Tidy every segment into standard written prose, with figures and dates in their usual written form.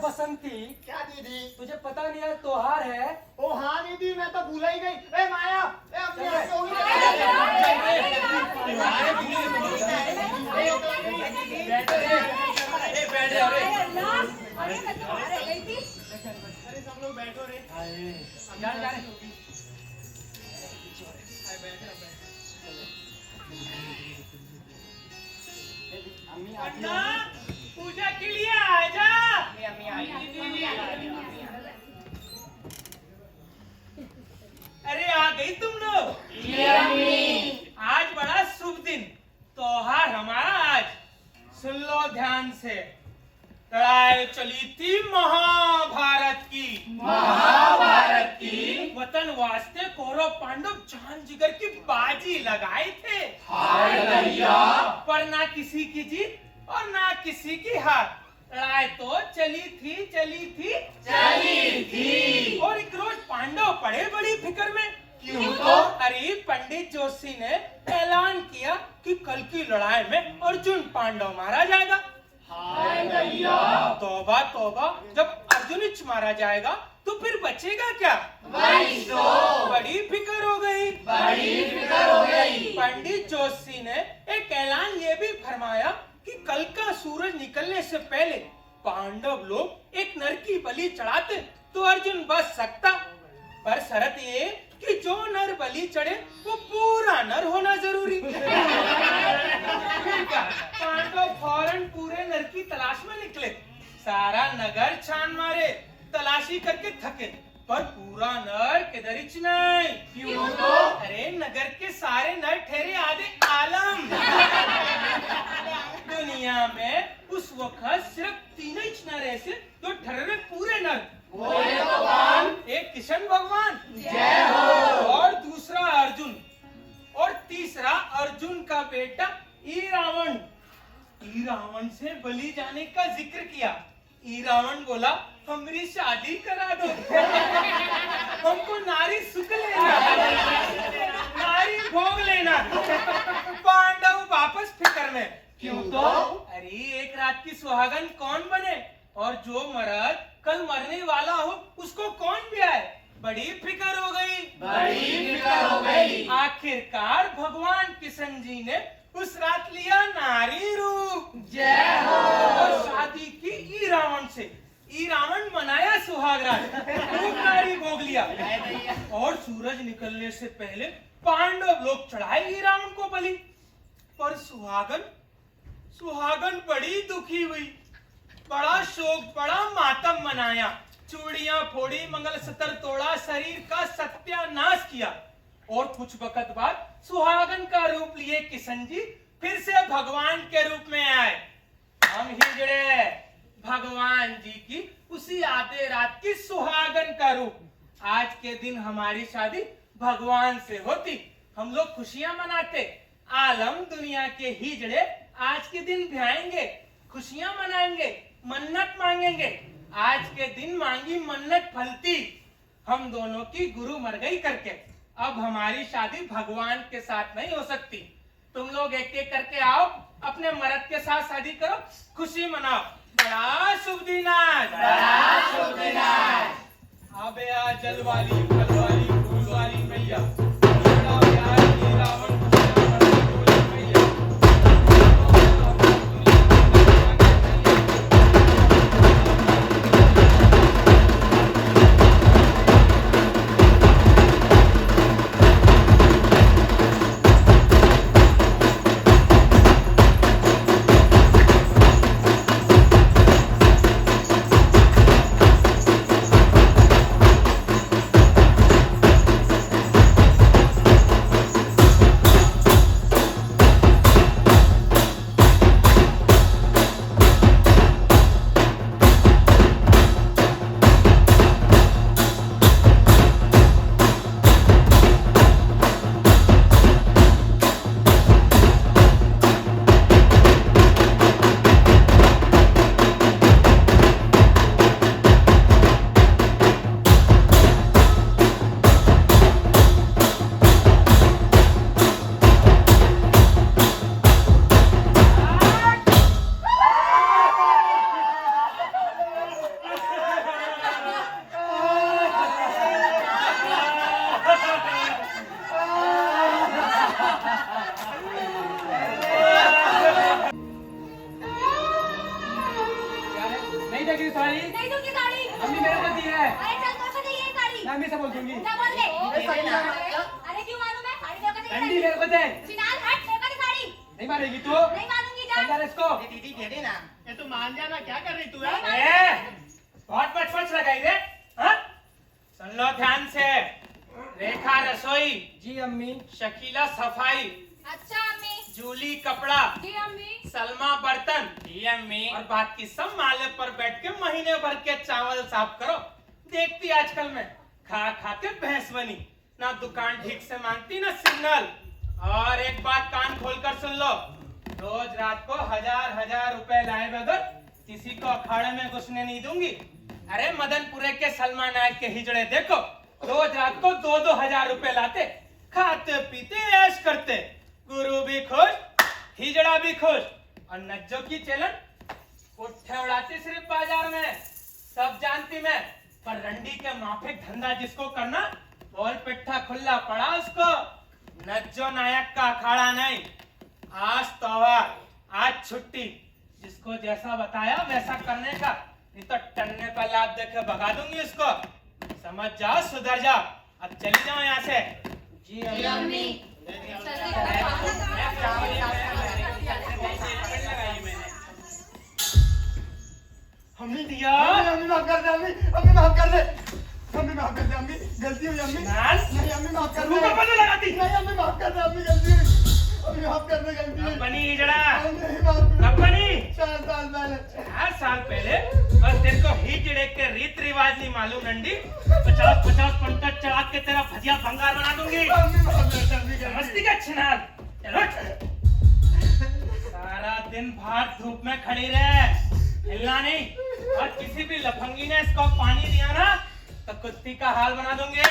बसंती, क्या दीदी? तुझे पता नहीं है त्योहार है। ओ हाँ दीदी, मैं तो भूल ही गई। ए माया, ए अपने चल आप क्यों नहीं अरे सब लोग बैठो रे। जा रे। अन्ना, पूजा के लिए आजा। अरे आ गई तुम लोग। आज बड़ा शुभ दिन, त्योहार हमारा आज। सुन लो ध्यान से। लड़ाई चली थी महाभारत की। वतन वास्ते कौरव पांडव जान जिगर की बाजी लगाए थे। पर ना किसी की जीत और ना किसी की हार। लड़ाई तो चली थी। और एक रोज पांडव पड़े बड़ी फिक्र में। क्यों तो? अरे पंडित जोशी ने ऐलान किया कि कल की लड़ाई में अर्जुन पांडव मारा जाएगा। तौबा तौबा, जब अर्जुन मारा जाएगा तो फिर बचेगा क्या? बड़ी फिक्र हो गई। पंडित जोशी ने एक ऐलान ये भी फरमाया कि कल का सूरज निकलने से पहले पांडव लोग एक नर की बलि चढ़ाते तो अर्जुन बच सकता। पर शर्त ये कि जो नर बलि चढ़े वो पूरा नर होना जरूरी। पांडव फौरन पूरे नर की तलाश में निकले। सारा नगर छान मारे, तलाशी करके थके, पर पूरा नर किधरिच नहीं। क्यों तो? अरे नगर के सारे नर ठहरे आधे आलम। दुनिया में उस वक्त सिर्फ 3 नर ऐसे जो ठहरे पूरे नर। एक किशन भगवान और दूसरा अर्जुन और तीसरा अर्जुन का बेटा ई रावण से बलि जाने का जिक्र किया। ई रावण बोला हमारी शादी करा दो। हमको नारी सुख लेना, नारी भोग लेना। पांडव वापस फिक्र में। क्यों तो? अरे एक रात की सुहागन कौन बने और जो मर्द कल मरने वाला हो उसको कौन ब्याहे? बड़ी फिक्र हो गई। आखिरकार भगवान किशन जी ने उस रात लिया नारी रूप। और शादी की ई रावण से। ई रावण मनाया सुहागरात, खूब नारी भोग लिया। और सूरज निकलने से पहले पांडव लोग चढ़ाए ई रावण को बलि। पर सुहागन बड़ी दुखी हुई। बड़ा शोक, बड़ा मातम मनाया। चूड़ियां फोड़ी, मंगलसूत्र तोड़ा, शरीर का सत्यानाश किया। और कुछ वक्त बाद सुहागन का रूप लिए किशन जी फिर से भगवान के रूप में आए। हम हिजड़े भगवान जी की उसी आधे रात की सुहागन का रूप। आज के दिन हमारी शादी भगवान से होती, हम लोग खुशियां मनाते। आलम दुनिया के हिजड़े आज के दिन ध्याएंगे, खुशियां मनाएंगे, मन्नत मांगेंगे। आज के दिन मांगी मन्नत फलती। हम दोनों की गुरु मर गई करके। अब हमारी शादी भगवान के साथ नहीं हो सकती। तुम लोग एक एक करके आओ, अपने मर्द के साथ शादी करो, खुशी मनाओ। बड़ा शुभ दिन आज। अबे आ जलवाली फलवाली फूलवाली मैया। नहीं देगी साड़ी। नहीं दूंगी साड़ी। मम्मी मेरे को दी है। अरे चल मेरे को चाहिए साड़ी। मम्मी से बोल दूंगी। क्या बोल ले? अरे क्यों मारूं मैं? साड़ी मेरे को चाहिए। डंडी मेरे को दे। फिलहाल हट मेरे को दे साड़ी। नहीं मारेगी तू? नहीं मारूंगी जा। अंदर इसको। दीदी दे देना। ये तो मान जाना, क्या कर रही तू नहीं यार? बहुत पचपच लगाई रे। हाँ? सुन लो ध्यान से। रेखा रसोई, जी अम्मी। शकीला सफाई, अच्छा अम्मी। जूली कपड़ा, जी अम्मी। सलमा बर्तन, और बाकी सब माले पर बैठ के महीने भर के चावल साफ करो। देखती आजकल में खा खा के भैंस बनी, ना दुकान ठीक से मांगती ना सिग्नल। और एक बात कान खोलकर सुन लो, रोज रात को 1000 रुपए लाए बगैर किसी को अखाड़े में घुसने नहीं दूंगी। अरे मदनपुरे के सलमान नायक के हिजड़े देखो, रोज रात को 2-2 रुपए लाते, खाते पीते ऐश करते, गुरु भी खुश, हिजड़ा भी खुश। और नज्जो की चलन पुट्ठे उड़ाती सिर्फ बाजार में, सब जानती मैं। पर रंडी के माफिक धंधा जिसको करना, बोल पिट्ठा खुला पड़ा उसको। नज्जो नायक का अखाड़ा नहीं, आज त्योहार, आज छुट्टी, जिसको जैसा बताया वैसा करने का, नहीं तो टन्ने पर लात देके भगा दूंगी उसको। समझ जाओ, सुधर जाओ, अब चली जाओ यहाँ से। जी अम्मी। अम्मी दिया। अम्मी माफ कर दे, अम्मी अम्मी माफ कर दे, अम्मी माफ कर दे, अम्मी गलती हुई अम्मी। नहीं अम्मी माफ कर दे। ऊपर पर लगाती। नहीं अम्मी माफ कर दे, अम्मी गलती हुई, अम्मी माफ कर दे, गलती हुई। बनी हिजड़ा, नहीं माफ कर कब बनी? 4 साल पहले। 4 साल पहले? बस तेरे को हिजड़े के रीत रिवाज नहीं मालूम रंडी। 50 क्विंटल चढ़ा के तेरा भजिया भंगार बना दूंगी। अम्मी माफ कर दे, अम्मी गलती हुई। मस्ती का छिनार। चलो सारा दिन बाहर धूप में खड़ी रहे, हिलना नहीं। और किसी भी लफंगी ने इसको पानी दिया ना, तो कुत्ती का हाल बना दूंगी।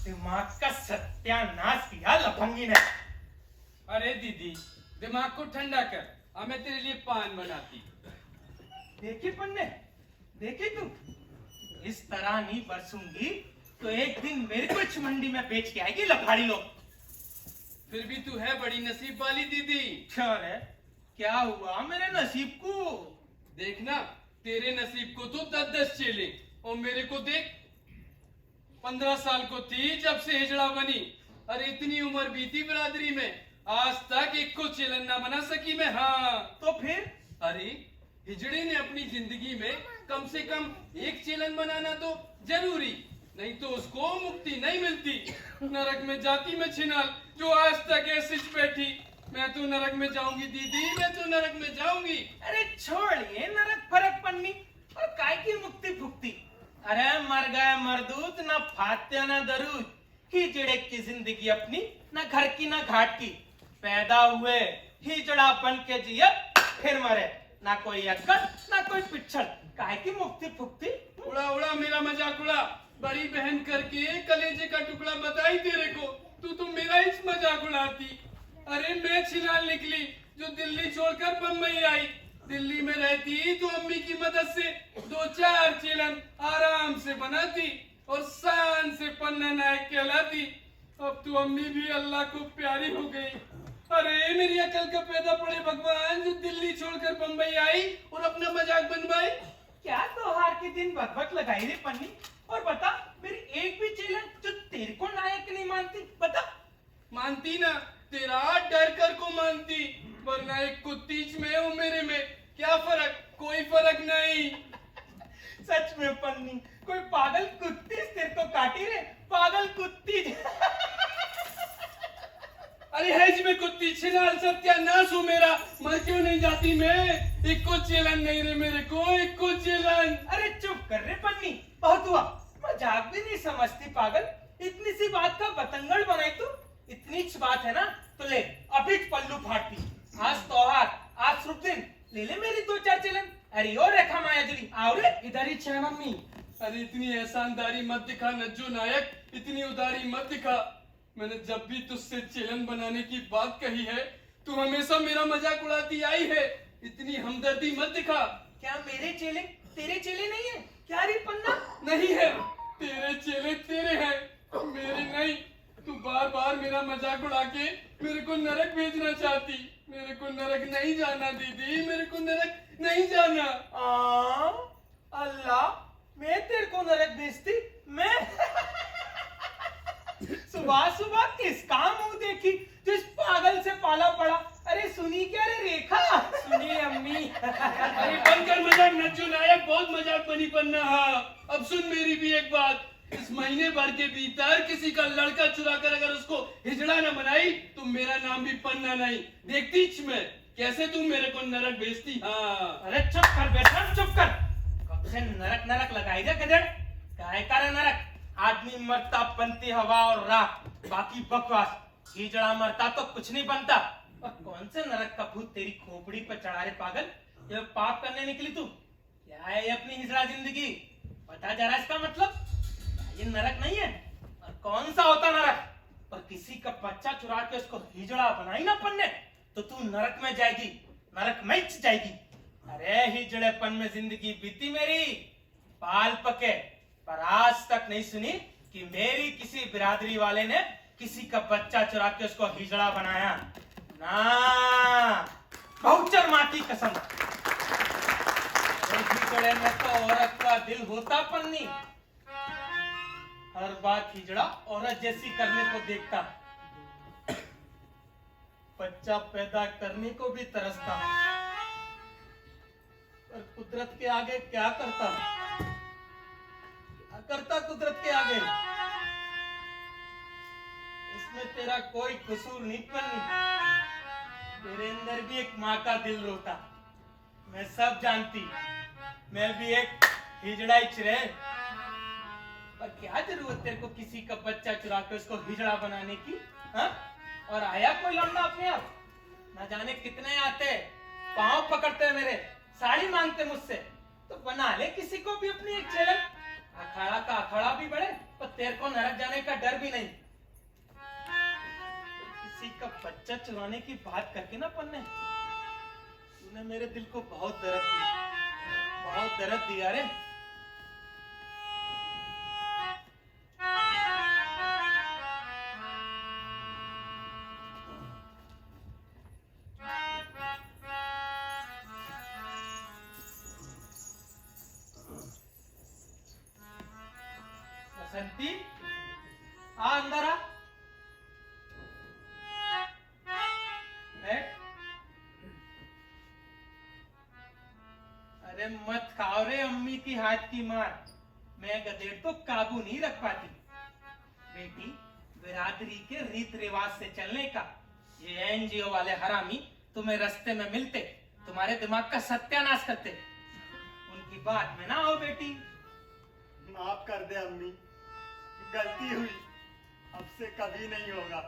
दिमाग का सत्यानाश किया लफंगी ने। अरे दीदी, दिमाग को ठंडा कर, हमें तेरे लिए पान बनाती। देखी पन्ने, देखी तू, इस तरह नहीं बरसूंगी तो एक दिन मेरे को इस मंडी में बेच के आएगी लफाड़ी लोग। फिर भी तू है बड़ी नसीब वाली दीदी। अरे क्या हुआ मेरे नसीब को? देखना, तेरे नसीब को तो 10-10 चेले, और मेरे को देख 15 साल को थी जब से हिजड़ा बनी। अरे इतनी उम्र बीती बिरादरी में, आज तक एक को चेलन ना बना सकी मैं। हाँ तो फिर? अरे हिजड़े ने अपनी जिंदगी में कम से कम एक चेलन बनाना तो जरूरी, नहीं तो उसको मुक्ति नहीं मिलती। नरक में जाती मैं छिनाल, जो आज तक ऐसे बैठी। मैं तो नरक में जाऊंगी दीदी, मैं तो नरक में जाऊंगी। अरे छोड़िए नरक फरक पन्नी, और काय की मुक्ति फुक्ति। अरे मर गए मरदूत, ना फात्या ना दरूद। हिजड़े की जिंदगी अपनी, ना घर की ना घाट की। पैदा हुए हिजड़ा बन के जिए, फिर मरे, ना कोई अक्कड़ ना कोई पिछड़। काय की मुक्ति फुक्ति। उड़ा उड़ा मेरा मजाक उड़ा, बड़ी बहन करके कलेजे का टुकड़ा बताई तेरे को, तू तो मेरा ही मजाक उड़ाती। अरे मैं छिनाल निकली जो दिल्ली छोड़कर बम्बई आई। दिल्ली में रहती तो अम्मी की मदद से 2-4 चेलन आराम से बनाती और शान से पन्ना नायक कहलाती। अब तो अम्मी भी अल्लाह को प्यारी हो गई। अरे मेरी अकल का पैदा पड़े भगवान, जो दिल्ली छोड़कर बम्बई आई और अपना मजाक बनवाई। क्या त्योहार के दिन बकबक लगाई रे पन्नी? और बता, मेरी एक भी चेलन जो तेरे को नायक नहीं मानती, बता। मानती ना, तेरा डर कर को मानती, वरना एक कुत्तीच में और मेरे में क्या फर्क? कोई फर्क नहीं। सच में पन्नी, कोई पागल कुत्ती तेरे को काटी रे, पागल कुत्ती। अरे है जी मैं कुत्ती, छिनाल सत्यानाश हो मेरा, मर क्यों नहीं जाती मैं? एक को चेलन नहीं रे मेरे को, एक को चेलन। अरे चुप कर रे पन्नी, बहुत हुआ। मजाक भी नहीं समझती पागल, इतनी सी बात का बतंगड़ बनाई तू। इतनी सी बात है ना तो ले, अभी पल्लू फाड़ती। आज त्योहार, आज शुभ दिन, ले ले मेरी 2-4 चेलन। अरे ओ रेखा माया जुली, आओ रे। इधर ही छह मम्मी। अरे इतनी एहसानदारी मत दिखा नज्जो नायक, इतनी उदारी मत दिखा। मैंने जब भी तुझसे चेलन बनाने की बात कही है, तू हमेशा मेरा मजाक उड़ाती आई है। इतनी हमदर्दी मत दिखा। क्या मेरे चेले तेरे चेले नहीं है क्या रे पन्ना? नहीं है। तेरे चेले तेरे हैं, मेरे नहीं। तू बार बार मेरा मजाक उड़ा के मेरे को नरक भेजना चाहती। मेरे को नरक नहीं जाना दीदी, मेरे को नरक नहीं जाना। अल्लाह, मैं तेरे को नरक भेजती? मैं सुबह सुबह किसका मुंह देखी जिस पागल से पाला पड़ा? अरे सुनी क्या रे रेखा? सुनिए अम्मी। अरे बंद कर मजाक, नज्जू नायक, बहुत मजाक बनी पन्ना। हाँ, अब सुन मेरी भी एक बात। इस महीने भर के भीतर किसी का लड़का चुरा कर अगर उसको हिजड़ा न बनाई तो मेरा नाम भी पन्ना नहीं। देखती मैं कैसे तू मेरे को नरक भेजती। हाँ, अरे चुप कर बेटा, चुप कर। कब से नरक नरक लगाई जा गधेड़? काय करे नरक? आदमी मरता बनती हवा और राख, बाकी बकवास। हिजड़ा मरता तो कुछ नहीं बनता। और कौन से नरक का भूत तेरी खोपड़ी पर चढ़ा रे पागल? ये पाप करने निकली तू? क्या है ये अपनी हिजड़ा जिंदगी? बता जरा इसका मतलब। ये नरक नहीं है। और कौन सा होता नरक? और किसी का बच्चा चुरा के उसको हिजड़ा बनाई ना पन्ने तो तू नरक में जाएगी, नरक में जाएगी। अरे हिजड़ेपन में जिंदगी बीती मेरी, पाल पके, पर आज तक नहीं सुनी कि मेरी किसी बिरादरी वाले ने किसी का बच्चा चुरा के उसको हिजड़ा बनाया ना। बहुचर माती कसम। हिजड़े में तो औरत का दिल होता पन्नी, हर बात हिजड़ा औरत जैसी करने को देखता, बच्चा पैदा करने को भी तरसता, पर कुदरत के आगे क्या करता? क्या करता कुदरत के आगे? इसमें तेरा कोई कसूर नहीं पन्नी। तेरे अंदर भी एक माँ का दिल रोता, मैं सब जानती। मैं भी एक हिजड़ा ही चिरे। पर क्या जरूरत तेरे को किसी का बच्चा चुरा के उसको हिजड़ा बनाने की? हाँ? और आया कोई लौंडा अपने आप? ना जाने कितने आते, पांव पकड़ते मेरे, साड़ी मांगते मुझसे, तो बना ले किसी को भी अपनी एक चेलन। अखाड़ा का अखाड़ा भी बढ़े, पर तेरे को नरक जाने का डर भी नहीं। किसी का बच्चा चुराने की बात करके ना पन्ने, तूने मेरे दिल को बहुत दर्द दिया, बहुत दर्द दिया रे। बसंती, आ अंदर आ। बैठ। अरे मत खाओ रे अम्मी की हाथ की मार। मैं गधेड़ तो काबू नहीं रख पाती। बेटी, बिरादरी के रीत रिवाज से चलने का। ये एनजीओ वाले हरामी तुम्हें रास्ते में मिलते, तुम्हारे दिमाग का सत्यानाश करते। उनकी बात में ना आओ बेटी। माफ कर दे अम्मी, गलती हुई, अब से कभी नहीं होगा।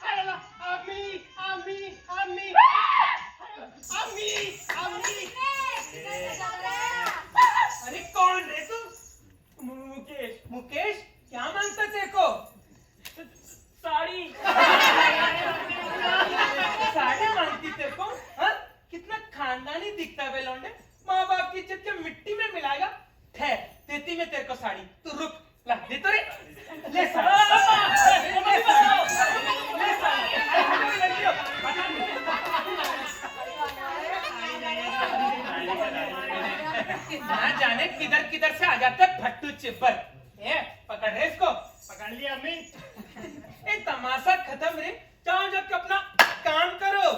अम्मी अम्मी अम्मी अम्मी अम्मी अरे कौन रे तू? मुकेश मुकेश क्या मांगता तेरे को? साड़ी साड़ी मांगती तेरे को? हाँ? कितना खानदानी दिखता है बे लौंडे। माँ बाप की इज्जत के मिट्टी में मिलाएगा। ठहर देती मैं तेरे को साड़ी, तू रुक। ला दे तो रे, ले साड़ी, ले साड़ी। ना जाने किधर किधर से आ जाते भट्टू चिब्बर। ए पकड़ रे इसको। पकड़ लिया अम्मी। ए तमाशा खत्म रे, जाओ जाके अपना काम करो।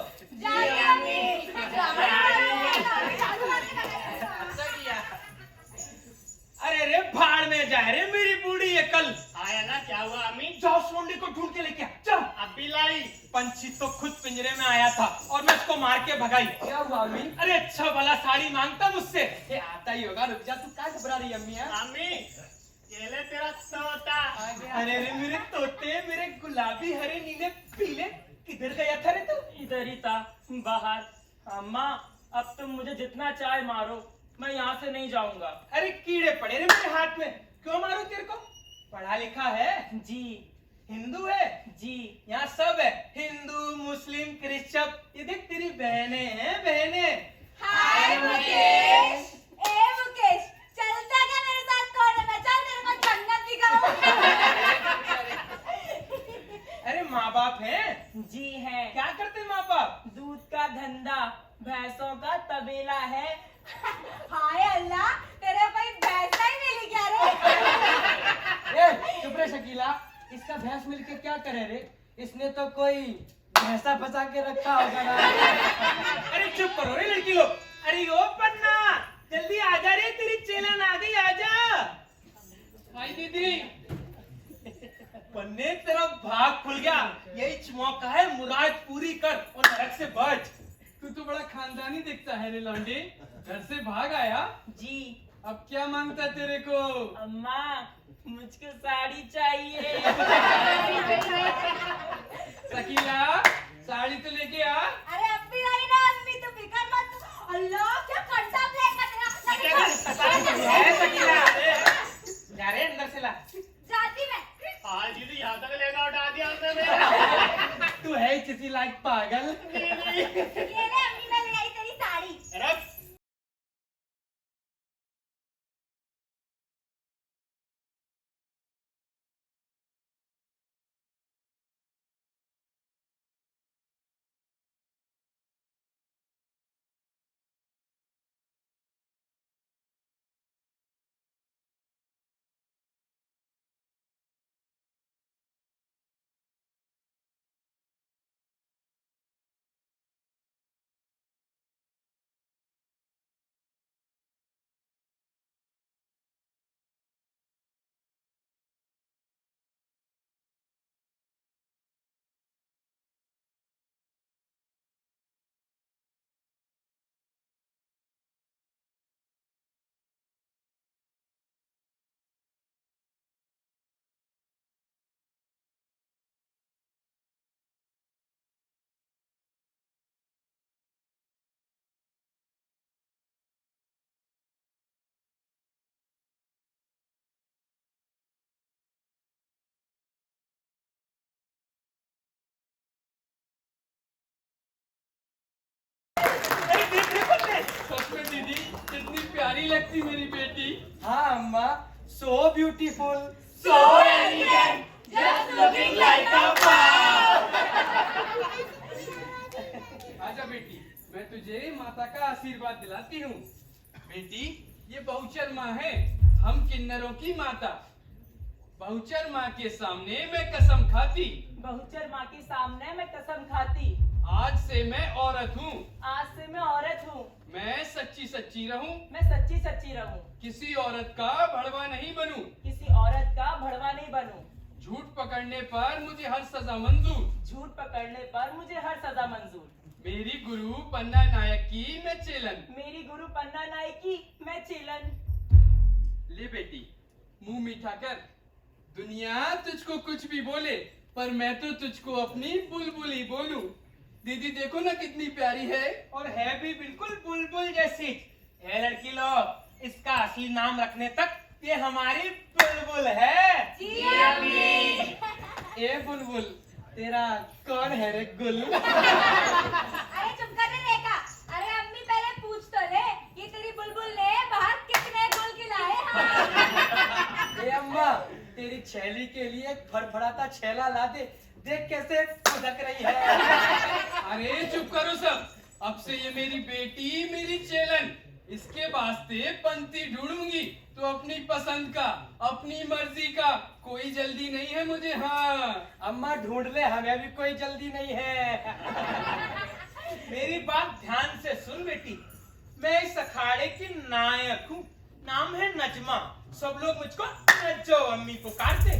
अरे रे भाड़ में जाए रे मेरी बूढ़ी ये कल आया ना, क्या हुआ अम्मी? जाओ सोंडे को ढूंढ के लेके आ, चल। अभी लाई। पंछी तो खुद पिंजरे में आया था और मैं उसको मार के भगाई। क्या हुआ अम्मी? अरे अच्छा वाला साड़ी मांगता मुझसे। ये आता ही होगा, रुक जा, तू क्या घबरा रही है अम्मी? अम्मी ये ले तेरा तोता। अरे रे मेरे तोते, मेरे गुलाबी हरे नीले पीले, किधर गया था रे तू? इधर ही था, बाहर। अम्मा अब तुम मुझे जितना चाहे मारो, मैं यहाँ से नहीं जाऊंगा। अरे कीड़े पड़े रे मेरे हाथ में, क्यों मारो तेरे को? पढ़ा लिखा है? जी हिंदू है? जी। यहाँ सब है, हिंदू मुस्लिम क्रिश्चियन। ये देख तेरी बहनें हैं, बहनें। हाय मुकेश। ए मुकेश, चलता क्या मेरे साथ कोने में? चल तेरे को जन्नत दिखाऊं। अरे माँ बाप हैं? जी है। क्या करते माँ बाप? दूध का धंधा, भैंसों का तबेला है। हाय अल्लाह, तेरे कोई भैंसा ही मिली क्या रे? चुप रे शकीला, इसका भैंस मिलके क्या करे रे? इसने तो कोई भैंसा फंसा के रखा होगा ना। अरे चुप करो रे लड़की लोग। अरे ओ पन्ना, जल्दी आ जा रे, तेरी चेलन आ गई, आ जा। आई दीदी। पन्ने तेरा भाग खुल गया, यही मौका है, मुराद पूरी कर और नरक से बच। तू तो बड़ा खानदानी दिखता है रे लौंडे, घर से भाग आया। जी। अब क्या मांगता तेरे को? अम्मा मुझको साड़ी चाहिए। शकीला साड़ी तो लेके आ। अरे अब भी आई ना अम्मी, तो फिकर मत। अल्लाह क्या कंटा ब्लैक का तेरा। जा रे अंदर से ला। जाती मैं। आज दीदी यहाँ तक लेकर उठा दिया उसने मेरा। तू है ही किसी लायक पागल। ये ले अम्मी, मैं ले आई तेरी साड़ी। रख। सच में दीदी कितनी प्यारी लगती मेरी बेटी। हाँ अम्मा, so beautiful, So elegant, just looking like a wow. आजा बेटी, मैं तुझे माता का आशीर्वाद दिलाती हूँ। बेटी ये बहुचर माँ है, हम किन्नरों की माता। बहुचर माँ के सामने मैं कसम खाती, बहुचर माँ के सामने मैं कसम खाती, आज से मैं औरत हूँ। आज से मैं औरत हूँ, मैं सच्ची सच्ची रहूं, मैं सच्ची सच्ची रहूं, किसी औरत का भड़वा नहीं बनूं, किसी औरत का भड़वा नहीं बनूं, झूठ पकड़ने पर मुझे हर सजा मंजूर, झूठ पकड़ने पर मुझे हर सजा मंजूर, मेरी गुरु पन्ना नायक की मैं चेलन। मेरी गुरु पन्ना नायक की मैं चेलन। ले बेटी मुंह मीठा कर, दुनिया तुझको कुछ भी बोले पर मैं तो तुझको अपनी बुलबुल ही बोलूं। दीदी देखो ना कितनी प्यारी है। और है भी बिल्कुल बुलबुल जैसी। ए लड़की लोग, इसका असली नाम रखने तक ये हमारी बुलबुल है। जी अम्मी। ए बुलबुल, तेरा कौन है रे गुल? अरे चुप कर रे रेखा। अरे अम्मी पहले पूछ तो ले, ये तेरी बुलबुल ने बाहर कितने गुल खिलाए? हाँ। ए अम्मा, तेरी छैली के लिए एक फड़फड़ाता छैला ला दे, देख कैसे फुदक रही है। अरे चुप करो सब। अब से ये मेरी बेटी, मेरी चेलन। इसके वास्ते पंथी ढूंढूंगी तो अपनी पसंद का, अपनी मर्जी का। कोई जल्दी नहीं है मुझे। हाँ अम्मा ढूंढ ले, हमें भी कोई जल्दी नहीं है। मेरी बात ध्यान से सुन बेटी, मैं इस अखाड़े की नायक हूँ। नाम है नजमा। सब लोग मुझको नज्जो अम्मी पुकारते।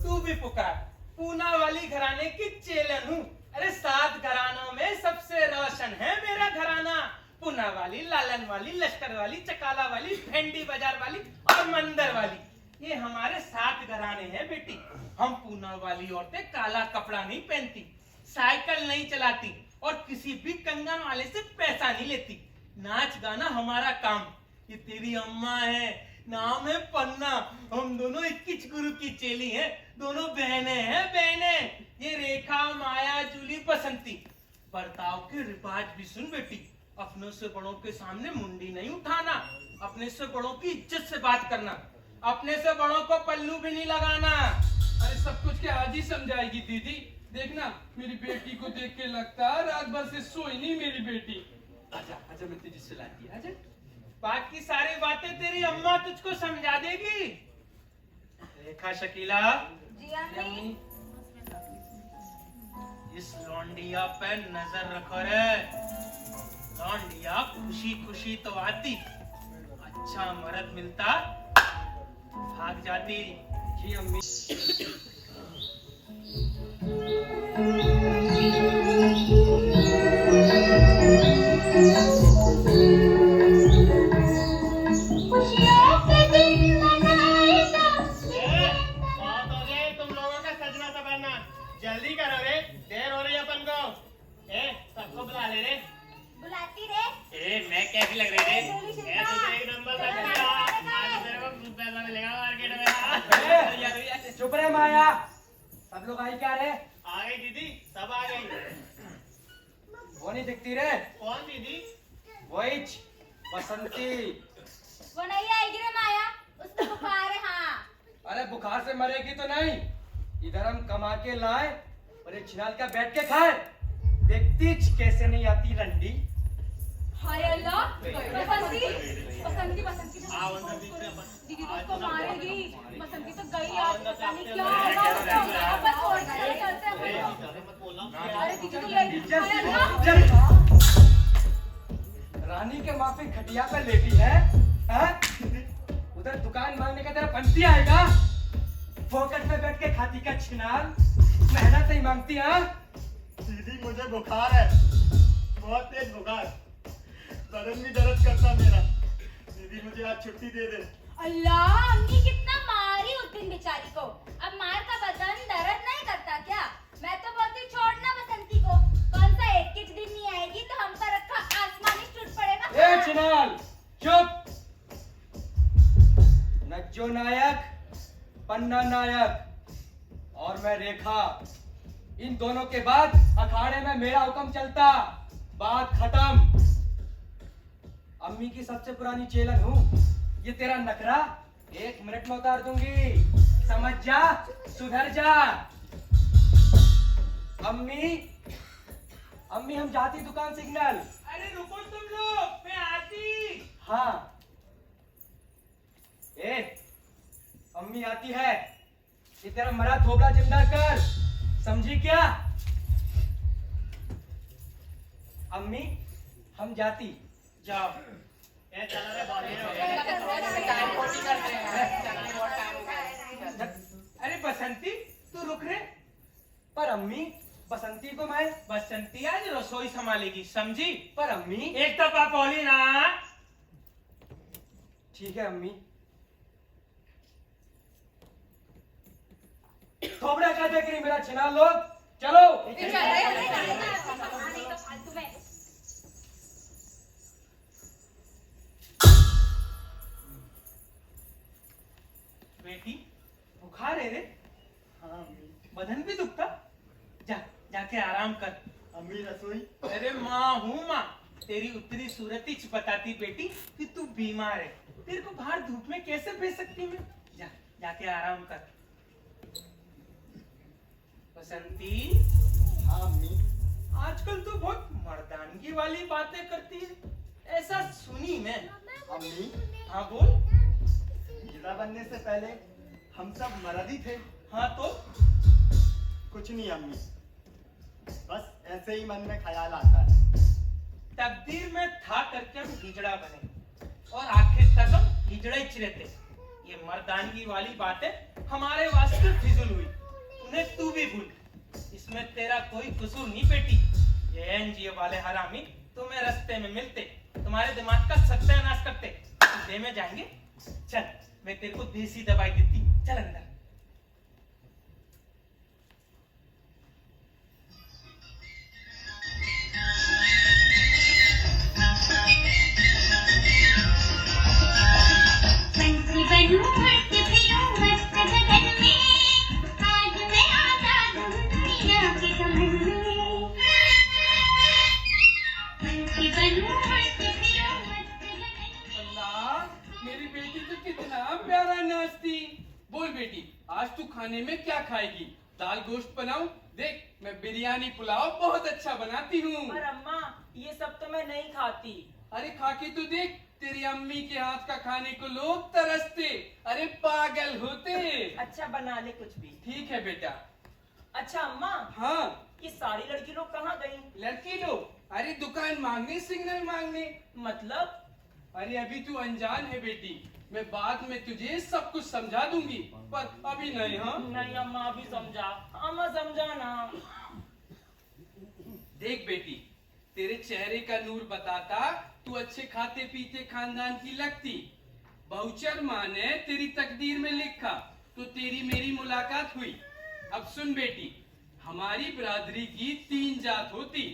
तू भी पुकार। पूना वाली घराने की चेलन हूँ। अरे 7 घरानों में सबसे रोशन है मेरा घराना। पूना वाली, लालन वाली, लश्कर वाली, चकाला वाली, भेंडी बाजार वाली और मंदिर वाली, ये हमारे 7 घराने हैं बेटी। हम पूना वाली औरतें काला कपड़ा नहीं पहनती, साइकिल नहीं चलाती और किसी भी कंगन वाले से पैसा नहीं लेती। नाच गाना हमारा काम। ये तेरी अम्मा है, नाम है पन्ना। हम दोनों 21 गुरु की चेली हैं। दोनों बहनें हैं, बहनें। ये रेखा, माया, जूली, बसंती। बर्ताव के रिवाज भी सुन बेटी। अपनों से बड़ों के सामने मुंडी नहीं उठाना, अपने से बड़ों की इज्जत से बात करना, अपने से बड़ों को पल्लू भी नहीं लगाना। अरे सब कुछ क्या आज ही समझाएगी दीदी। देखना मेरी बेटी को देख के लगता रात भर से सोई नहीं मेरी बेटी। आजा आजा, मैं तुझे सुलाती हूँ, आजा। बाकी सारी बातें तेरी अम्मा तुझको समझा देगी। रेखा, शकीला, जी अम्मी। इस लौंडिया पे नजर रखो रे। लौंडिया खुशी खुशी तो आती, अच्छा मर्द मिलता भाग जाती। जी अम्मी। तुम लोगों का सजना सवरना जल्दी करो रे, देर हो रही है अपन को। सबको बुला ले रे। बुलाती रे। मैं कैसी लग रही रे? तुझे एक नंबर लग रही है। आज तेरे को खूब पैसा मिलेगा मार्केट में। चुप रहे माया, सब लोग आई क्या रे? आ गई दीदी, सब आ गई। वो नहीं दिखती रे? कौन दीदी? वही बसंती। वो नहीं आएगी रे माया, उसको बुखार है। हाँ। अरे बुखार से मरेगी तो नहीं, इधर हम कमा के लाए और ये छिनाल का बैठ के खाए। देखती कैसे नहीं आती रंडी। हाय अल्लाह, बसंती बसंती बसंती दीदी तो उसको मारेगी। बसंती तो गई आज, पता नहीं क्या होगा उसको। अपन छोड़ के चलते हैं। अरे दीदी तो लेटी। हाय अल्लाह। रानी के माफी खटिया पे लेटी है, हैं? उधर दुकान मांगने का तेरा पंती आएगा। फोकट में बैठ के खाती का छिनाल, मेहनत नहीं मांगती। हाँ दीदी मुझे बुखार है, बहुत तेज बुखार, बदन भी दर्द करता मेरा। दीदी मुझे आज छुट्टी दे दे। अल्लाह, अम्मी कितना मारी उस दिन बेचारी को। अब मार का बदन दर्द नहीं करता क्या? मैं तो बोलती छोड़ना बसंती को। कौन सा एक दिन नहीं आएगी तो हमका रखा आसमान ही टूट पड़ेगा। ए छिनाल, चुप। नज्जो नायक, पन्ना नायक और मैं रेखा, इन दोनों के बाद अखाड़े में मेरा हुक्म चलता। बात खत्म। अम्मी की सबसे पुरानी चेलन हूँ। ये तेरा नखरा 1 मिनट में उतार दूंगी, समझ जा, सुधर जा। अम्मी, अम्मी हम जाती दुकान सिग्नल। अरे रुको तुम लोग, मैं आती। हाँ ए, अम्मी आती है। ये तेरा मरा थोबड़ा जिंदा कर, समझी क्या? अम्मी हम जाती। जाओ। चलो रे, बहुत देर हो गई। अरे बसंती, तू रुक रे। पर अम्मी, बसंती को मैं। बसंती आज रसोई संभालेगी, समझी? पर अम्मी। एक दफा बोली ना। ठीक है अम्मी। थोबड़ा क्या देख रही मेरा छिनाल लोग? चलो नहीं तो फालतू में। बेटी बुखार है रे? हाँ अम्मी। बदन भी दुखता? जाके आराम कर। अम्मी रसोई। अरे माँ हूँ माँ, तेरी उतरी सूरत ही बताती बेटी कि तू बीमार है। तेरे को बाहर धूप में कैसे भेज सकती मैं? जाके आराम कर। बसंती, हाँ अम्मी। आजकल तो बहुत मर्दानगी वाली बातें करती है, ऐसा सुनी मैं। अम्मी, हाँ बोल। जिला बनने से पहले हम सब मर्द ही थे। हाँ तो कुछ नहीं अम्मी, बस ऐसे ही मन में ख्याल आता है। तकदीर में था करके हम हिजड़ा बने और आखिर तक हम हिजड़ा ही रहते। ये मर्दानगी वाली बातें हमारे वास्ते फिजूल हुई, उन्हें तू भी भूल। इसमें तेरा कोई कसूर नहीं बेटी। ये एनजीओ वाले हरामी तुम्हें रास्ते में मिलते, तुम्हारे दिमाग का सत्यानाश करते। दे में जाएंगे, चल मैं तेरे को देसी दवाई देती, चल अंदर। अल्लाह, मेरी बेटी तो कितना प्यारा नाचती। बोल बेटी, आज तू खाने में क्या खाएगी? दाल गोश्त बनाऊं? देख, मैं बिरयानी पुलाव बहुत अच्छा बनाती हूँ। पर अम्मा, ये सब तो मैं नहीं खाती। अरे खा के तो देख, तेरी अम्मी के हाथ का खाने को लोग तरसते, अरे पागल होते। अच्छा बना ले कुछ भी। ठीक है बेटा। अच्छा अम्मा, हाँ, ये सारी लड़की लोग कहाँ गई? लड़की लोग, अरे दुकान मांगने, सिग्नल मांगने। मतलब? अरे अभी तू अनजान है बेटी, मैं बाद में तुझे सब कुछ समझा दूंगी, पर अभी नहीं। हाँ नहीं अम्मा, अभी समझा। अम्मा समझा ना। देख बेटी, तेरे चेहरे का नूर बताता तू अच्छे खाते पीते खानदान की लगती। बहुचर माँ ने तेरी तकदीर में लिखा तो तेरी मेरी मुलाकात हुई। अब सुन बेटी, हमारी बिरादरी की 3 जात होती।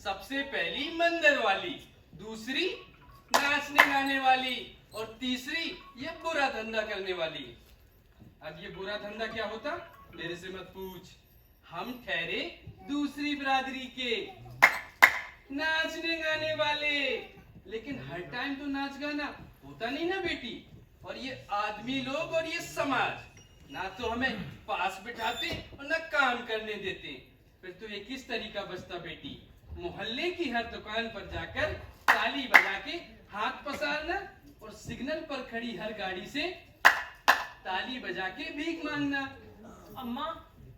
सबसे पहली मंदिर वाली, दूसरी नाचने गाने वाली, और तीसरी ये बुरा धंधा करने वाली। अब ये बुरा धंधा क्या होता, मेरे से मत पूछ। हम ठहरे दूसरी बिरादरी के, नाचने गाने वाले। लेकिन हर टाइम तो नाच गाना होता नहीं ना बेटी। और ये आदमी लोग और ये समाज ना तो हमें पास बिठाते और ना काम करने देते। फिर तो ये किस तरीका बचता बेटी, मोहल्ले की हर दुकान पर जाकर ताली बजा के हाथ पसारना और सिग्नल पर खड़ी हर गाड़ी से ताली बजा के भीख मांगना। अम्मा,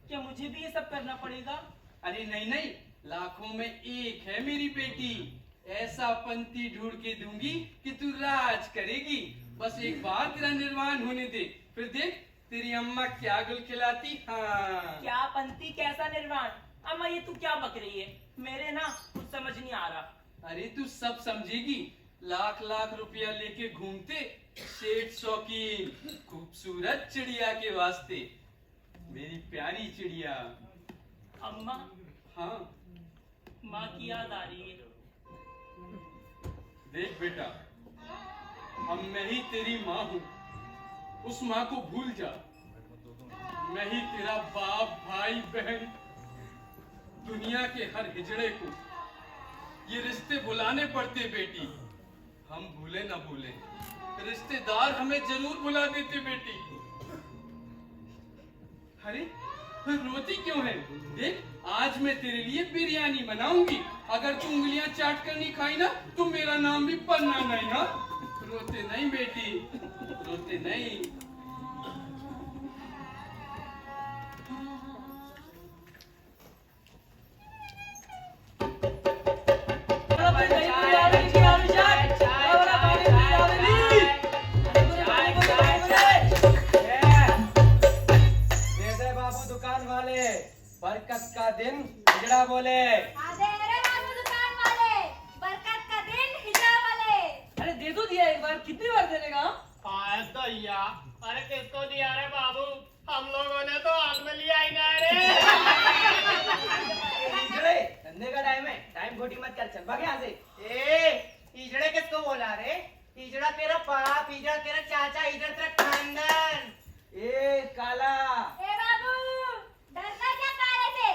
क्या मुझे भी ये सब करना पड़ेगा? अरे नहीं नहीं, लाखों में एक है मेरी बेटी। ऐसा पंथी ढूंढ के दूंगी कि तू राज करेगी। बस एक बार तेरा निर्वाण होने दे, फिर देख तेरी अम्मा क्या गुल खिलाती। हाँ, क्या पंथी, कैसा निर्वाण? अम्मा ये तू क्या बक रही है? मेरे ना कुछ समझ नहीं आ रहा। अरे तू सब समझेगी। लाख लाख रुपया लेके घूमते सेठ शौकीन, खूबसूरत चिड़िया के वास्ते, मेरी प्यारी चिड़िया। अम्मा, हाँ माँ की याद आ रही है। देख बेटा, अब मैं ही तेरी माँ हूँ, उस माँ को भूल जा। मैं ही तेरा बाप, भाई, बहन। दुनिया के हर हिजड़े को ये रिश्ते बुलाने पड़ते बेटी। हम भूले ना भूले, रिश्तेदार हमें जरूर बुला देते बेटी। अरे रोती क्यों है? देख, आज मैं तेरे लिए बिरयानी बनाऊंगी। अगर तू उंगलियां चाट कर नहीं खाई ना तो मेरा नाम भी पन्ना नहीं। हाँ, रोते नहीं बेटी, रोते नहीं। दे दे बाबू दुकान वाले, बरकत का दिन हिजड़ा बोले। आधे रे बाबू दुकान वाले, बरकत का दिन हिजड़ा वाले। अरे दे दो दिया एक बार, कितनी बार देने का? तो या, अरे किसको दिया रे बाबू? हम लोगों ने तो आग में लिया ही ना रे। धंधे का टाइम है, टाइम खोटी मत कर, चल भाग यहाँ से। इजड़े किसको बोला रे? इजड़ा तेरा बाप, इजड़ा तेरा चाचा, इजड़ा तेरा खानदान। ए काला, ए बाबू, डरना क्या काले से?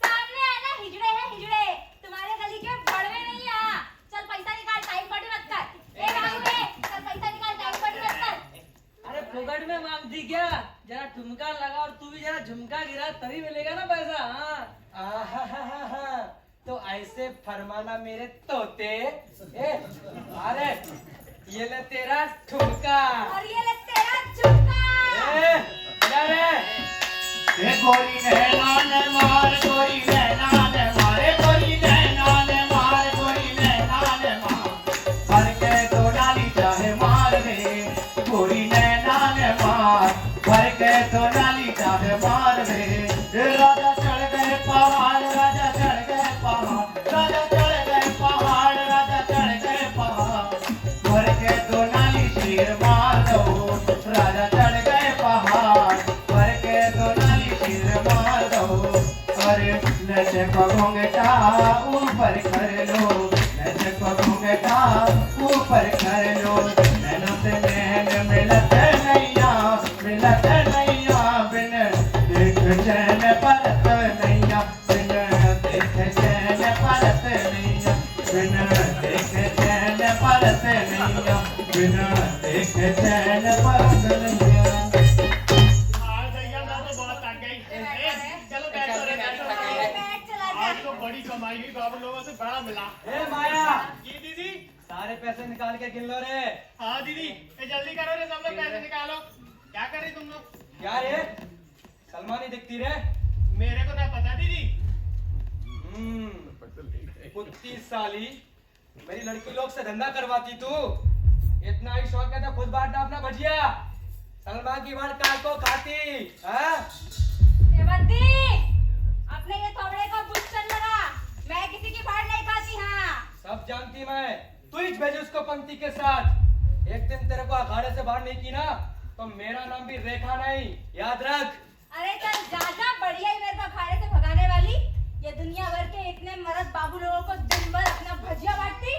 सामने आना, हिजड़े हैं हिजड़े। तुम्हारे गली के बड़वे नहीं यहाँ। चल पैसा निकाल, टाइम पार्टी मत कर। ए बाबू रे, चल पैसा निकाल, टाइम पार्टी मत कर। अरे फोकट में मांगती क्या? जरा ठुमका लगा और तू भी जरा झुमका गिरा तभी मिलेगा ना पैसा। हाँ आहाहाहा, तो ऐसे फरमाना मेरे तोते। ए, अरे ये ले तेरा ठुमका। और ये ले तेरा झुमका। ए, क्या रे? गोरी नैना ने मार, गोरी नैना ने मारे, गोरी नैना ने मार, गोरी नैना ने मार, भर के तो डाली चाहे मार रे, गोरी नैना ने मार, भर के तो डाली चाहे मार रे। राजा चढ़ गए पहाड़, राजा चढ़ गए पहाड़, राजा चढ़ गए पहाड़, राजा चढ़ गए पहाड़, भर के तो डाली शेर मार दो, राजा चढ़ गए पहाड़, भर के तो डाली शेर मार दो। अरे नशे को घूंघटा ऊपर कर लो, नशे को घूंघटा ऊपर कर लो, नैनों से नैन मिलत नैया, मिलत नैया, बिन देख चैन परत नैया, बिन देख चैन परत नैया, बिन देख चैन परत नैया, बिन देख चैन परत नैया। हाँ भैया, मैं तो बहुत थक गई। चलो बैठो रे, बैठो। बैठ चला जा। आज तो बड़ी कमाई हुई, बाबू लोगों से बड़ा मिला। ए माया, जी दीदी। सारे पैसे निकाल के गिन लो रे। हाँ दीदी, ये जल्दी करो रे, सब लोग पैसे निकालो। क्या कर रही तुम लोग? क्या रे? सलमानी दिखती रे? मेरे को ना पता दीदी। कुत्ती साली, मेरी लड़की लोग से धंधा करवाती तू। इतना ही शौक है तो खुद बांटना अपना भजिया। सलमान की बात काट को खाती, हाँ? ए बद्दी, अपने ये थोबड़े को बुच्चन लगा। मैं किसी की फाड़ नहीं खाती। हाँ सब जानती मैं, तू ही भेज उसको पंक्ति के साथ। एक दिन तेरे को अखाड़े से बाहर नहीं की ना, तो मेरा नाम भी रेखा नहीं, याद रख। अरे चल जा जा, बढ़िया ही मेरे को अखाड़े से भगाने वाली। ये दुनिया भर के इतने मर्द बाबू लोगों को दिन भर अपना भजिया बांटती,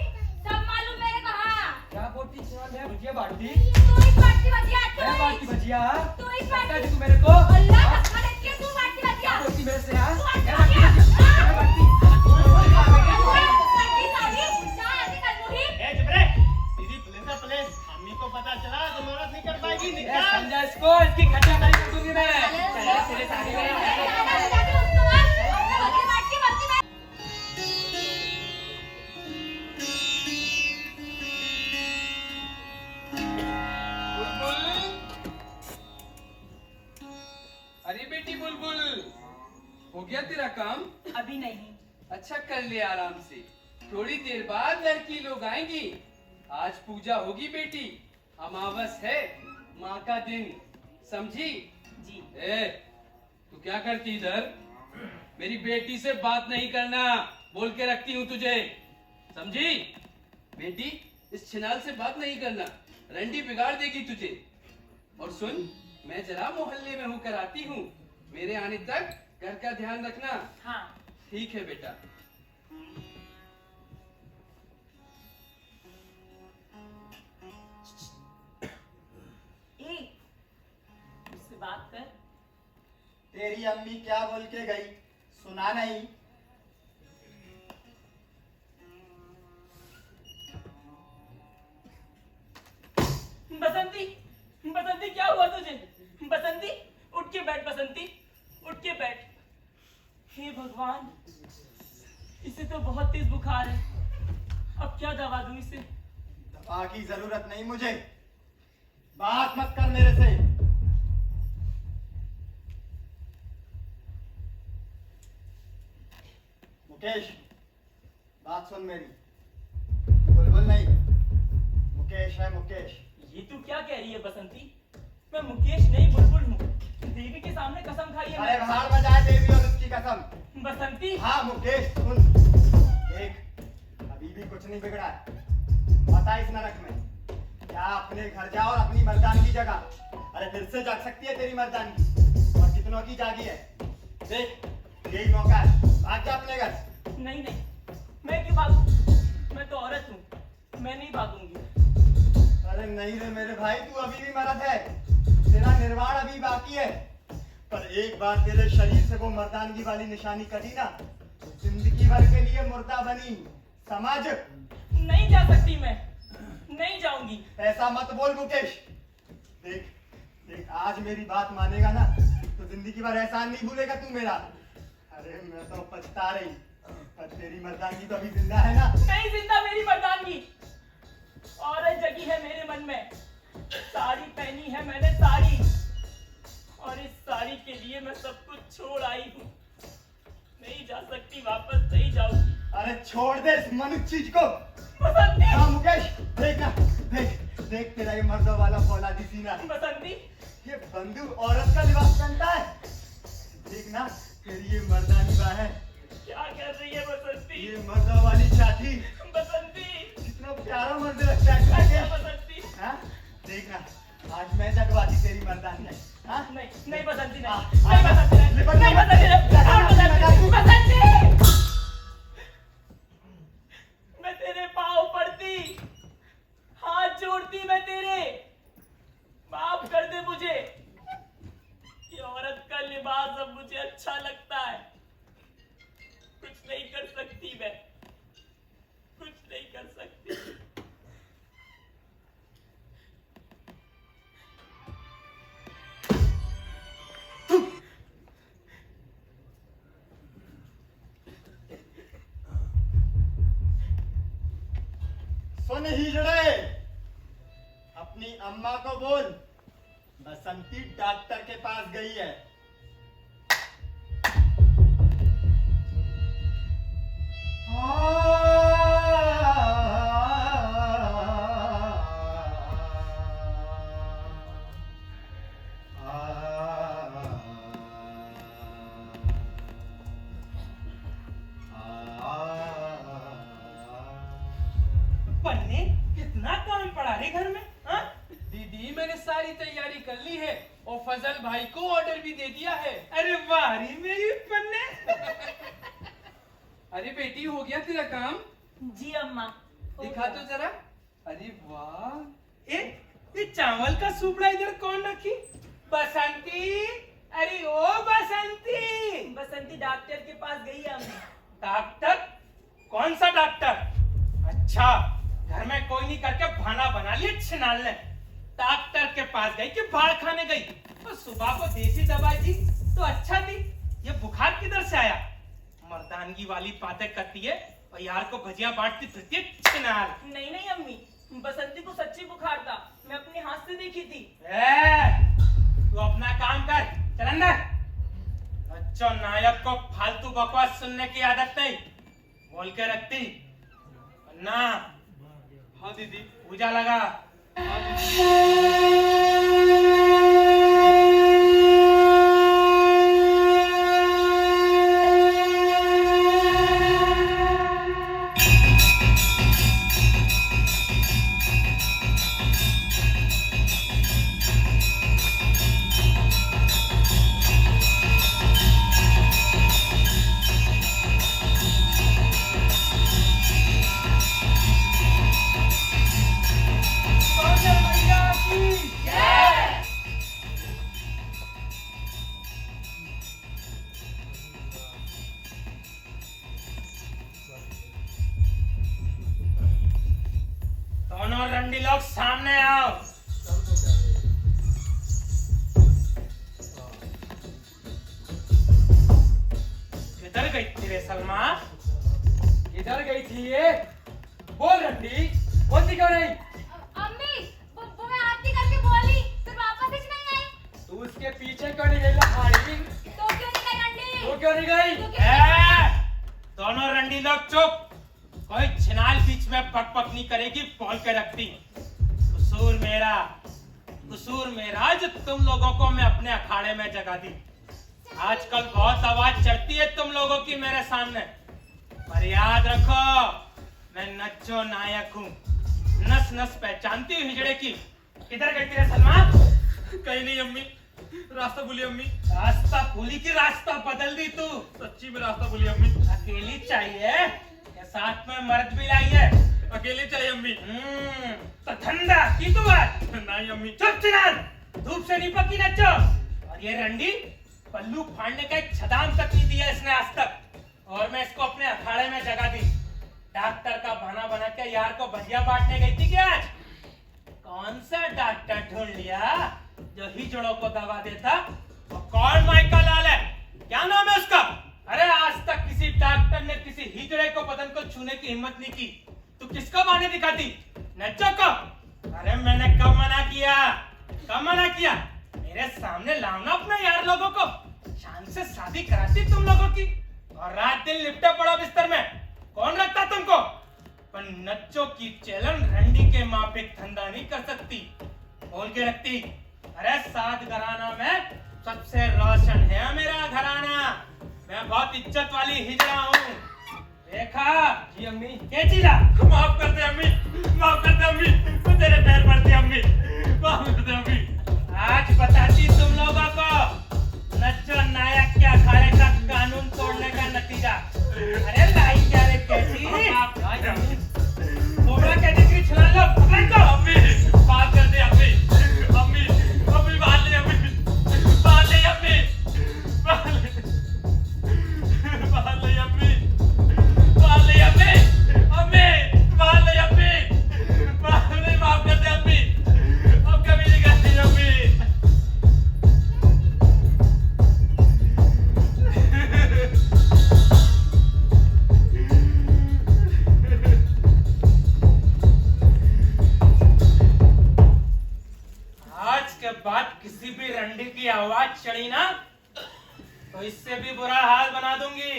सब मालूम मेरे को। हाँ क्या बोलती मैं भजिया बांटती? तू ही बांटती भजिया, मैं बांटती भजिया? तू ही पता है बांटती। तू मेरे को? अल्लाह हाँ? धक्का देती है, तू बांटती भजिया। क्या बोलती मेरे से, हाँ? तू बांटती मैं बांटती भजिया। भजिया? मैं बांटती? बांटती साली, जा ऐसे कर मुही। ए चुप रे। दीदी प्लीज है प्लीज, अम्मी को पता चला तो मदद नहीं कर पाएगी। ए, निकाल। समझा इसको, इसकी खट्टा नहीं कर दूंगी मैं। चल, तेरे साथी में अरे बेटी बुलबुल, हो गया तेरा काम? अभी नहीं। अच्छा कर ले आराम से, थोड़ी देर बाद लड़की लोग आएंगी। आज पूजा होगी बेटी, अमावस है, माँ का दिन, समझी? जी। ए, तू क्या करती इधर? मेरी बेटी से बात नहीं करना, बोल के रखती हूँ तुझे, समझी? बेटी, इस छिनाल से बात नहीं करना, रंडी बिगाड़ देगी तुझे। और सुन, मैं जरा मोहल्ले में होकर आती हूँ, मेरे आने तक घर का ध्यान रखना। हाँ। ठीक है बेटा। ए, उससे बात कर। तेरी अम्मी क्या बोल के गई, सुना नहीं? बसंती, बसंती क्या हुआ तुझे? बसंती, उठ के बैठ बसंती, उठ के बैठ। हे भगवान, इसे तो बहुत तेज बुखार है। अब क्या दवा दूं इसे? दवा की जरूरत नहीं मुझे, बात मत कर मेरे से। मुकेश, बात सुन मेरी, बुलबुल नहीं, मुकेश है मुकेश। ये तू क्या कह रही है बसंती? मैं मुकेश नहीं बुलबुल हूँ। देवी के सामने कसम खाई है अरे मैंने। बाहर बजाए देवी और उसकी कसम। बसंती, हाँ मुकेश सुन, देख अभी भी कुछ नहीं बिगड़ा है। बता इस नरक में क्या अपने घर जा और अपनी मर्दानगी जगह। अरे फिर से जाग सकती है तेरी मर्दानगी, और कितनों की जागी है। देख यही मौका है, भाग जा अपने घर। नहीं नहीं, मैं क्यों भागूं? मैं तो औरत हूँ, मैं नहीं भागूंगी। अरे नहीं रे मेरे भाई, तू अभी भी मर्द है, तेरा निर्वाण अभी बाकी है। पर एक बार तेरे शरीर से वो मर्दानगी वाली निशानी कटी ना, तो जिंदगी भर के लिए मुर्दा बनी समझ। नहीं जा सकती मैं, नहीं जाऊंगी। ऐसा मत बोल मुकेश। देख देख, आज मेरी बात मानेगा ना तो जिंदगी भर एहसान नहीं भूलेगा तू मेरा। अरे मैं तो पछता रही, पर तेरी मर्दानगी तो अभी जिंदा है ना। नहीं जिंदा मेरी मर्दानगी, औरत जगी है मेरे मन में। साड़ी पहनी है मैंने साड़ी, और इस साड़ी के लिए मैं सब कुछ छोड़ आई हूँ। नहीं जा सकती वापस, नहीं जाऊंगी। अरे छोड़ दे इस मनुष्य चीज को। बसंती, हाँ मुकेश, देख ना, देख देख तेरा ये मर्दों वाला फौलादी सीना, बसंती, ये बंधु औरत का लिबास पहनता है। देख ना तेरी ये मर्दानी बाहें, क्या कर रही है बसंती? ये मर्दों वाली छाती, बसंती, कितना प्यारा मंदिर लगता है अच्छा तुझे। बसंती। हाँ देख ना, आज मैं जगवाती तेरी मर्दानी है। हाँ नहीं नहीं बसंती, हाँ, नहीं नहीं बसंती, नहीं निपट नहीं जा, बसंती, नहीं बसंती। मैं तेरे पाँव पड़ती, हाथ जोड़ती मैं तेरे, माफ कर दे मुझे। ये औरत का लिबास अब मुझे अच्छा लगता है। कुछ नहीं कर सकती मैं, कुछ नहीं कर सकती। सुन हिजड़े, अपनी अम्मा को बोल बसंती डॉक्टर के पास गई है। पन्ने कितना काम पड़ा रे घर में। हाँ? दीदी मैंने सारी तैयारी कर ली है और फजल भाई को ऑर्डर भी दे दिया है। अरे वाह रे मेरी पन्ने। अरे बेटी हो गया तेरा काम? जी अम्मा, दिखा तो जरा। अरे वाह, ये चावल का सुपड़ा इधर कौन रखी? बसंती, अरे ओ बसंती। बसंती डॉक्टर के पास गई है अम्मा। डॉक्टर? कौन सा डॉक्टर? अच्छा, घर में कोई नहीं करके खाना बना लिया छिनाल ने। डॉक्टर के पास गई कि बाहर खाने गई? तो सुबह को देसी दवाई दी तो अच्छा थी, ये बुखार किधर से आया? मर्दानगी वाली बातें करती है और यार को भजिया बांटती फिरती है छिनाल। नहीं नहीं अम्मी, बसंती को सच्ची बुखार था, मैं अपने हाथ से देखी थी। तू अपना काम कर, चल अंदर। अच्छा, नायक को फालतू बकवास सुनने की आदत नहीं, बोल के रखती ना। हाँ दीदी। पूजा लगा। दोनों रंडी लोग सामने आओ। किधर गई थी रे सलमा? किधर गई थी ये? बोल रंडी, बोलती क्यों नहीं? अम्मी, वो मैं आरती करके बोली, फिर वापस ही नहीं आई। तू उसके पीछे क्यों नहीं गई लखाड़ी? तो क्यों नहीं गई रंडी? तू क्यों नहीं गई? तो क्यों- दोनों रंडी लोग चुप। कोई छिनाल बीच में पक नहीं करेगी, बोल के रखती। कसूर मेरा जो तुम लोगों को मैं अपने अखाड़े में जगा दी। आजकल बहुत आवाज चढ़ती है तुम लोगों की मेरे सामने, पर याद रखो मैं नच्चो नायक हूँ। नस नस पहचानती हूँ हिजड़े की। किधर गई तेरे सलमा? कहीं नहीं अम्मी, रास्ता भूली अम्मी। रास्ता भूली कि रास्ता बदल दी तू? सच्ची में रास्ता भूली अम्मी। अकेली चाहिए या साथ में मर्द भी लाई है? अकेली चाहिए अम्मी। तो ठंडा की तू बात? नहीं अम्मी। चुप चिनार, धूप से नहीं पकी नच्चो। और ये रंडी पल्लू फाड़ने का एक छदाम तक नहीं दिया इसने आज तक, और मैं इसको अपने अखाड़े में जगा दी। डॉक्टर का बहाना बना के यार को भजिया बांटने गई थी क्या आज? कौन सा डॉक्टर ढूंढ लिया जो हिजड़ों को दवा देता? और कौन माइका लाल है? क्या नाम है उसका? अरे आज तक किसी डॉक्टर ने किसी हिजड़े को बदन को छूने की हिम्मत नहीं की। तू किसको बहाने दिखाती? नच्चो को? अरे मैंने कब मना किया? कब मना किया? मेरे सामने लाना अपने यार लोगों को, शान से शादी कराती तुम लोगों की, और रात दिन लिपटे पड़ो बिस्तर में। कौन रखता तुमको? पर नच्चो की चैलन रंडी के मापिक धंधा नहीं कर सकती, बोल के रखती। अरे 7 घराना में सबसे रोशन है मेरा घराना। मैं बहुत इज्जत वाली हिजड़ा हूँ। देखा जी अम्मी। के चीला? माफ कर दे अम्मी, माफ कर दे अम्मी, मैं तेरे पैर पड़ती अम्मी, माफ कर दे अम्मी। आज बताती तुम लोगों को नच्चो नायक के अखाड़े का कानून तोड़ने का नतीजा। अरे लाई क्या रे कैसी? कोबरा कहती थी छुड़ा लो, पकड़ को। अम्मी बात कर दे अम्मी, अम्मी अम्मी बात ले अम्मी, बात ले अम्मी, बात ले अम्मी, बात ले अम्मी, अम्मी बात ले अम्मी, बात ले, माफ कर दे अम्मी, अब कभी नहीं करती अम्मी। आज के बाद किसी भी रंडी की आवाज चढ़ी ना तो इससे भी बुरा हाल बना दूंगी।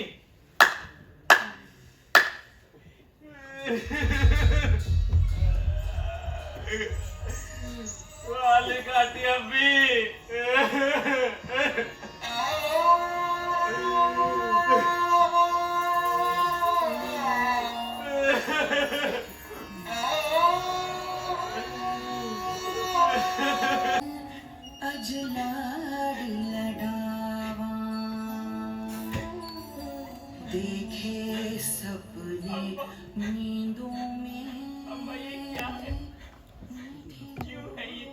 वाले काटी अभी। अजलाड़ लड़ावा देखे सपने नींदों में। अम्मा ये क्या है? क्यों है ये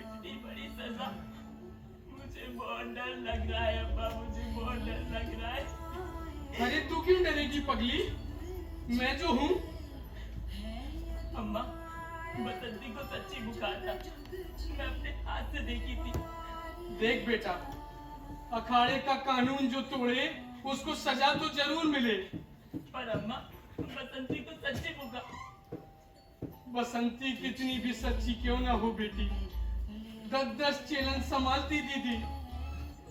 इतनी बड़ी सजा? मुझे बहुत डर लग रहा है अम्मा, मुझे बहुत डर लग रहा है। अरे तू क्यों डरेगी पगली, मैं जो हूँ। अम्मा बसंती को सच्ची बुखार था, मैं अपने हाथ से देखी थी। देख बेटा, अखाड़े का कानून जो तोड़े उसको सजा तो जरूर मिले। पर अम्मा बसंती को सच्ची बुखार। बसंती कितनी भी सच्ची क्यों ना हो बेटी, 10-10 चेलन संभालती दीदी,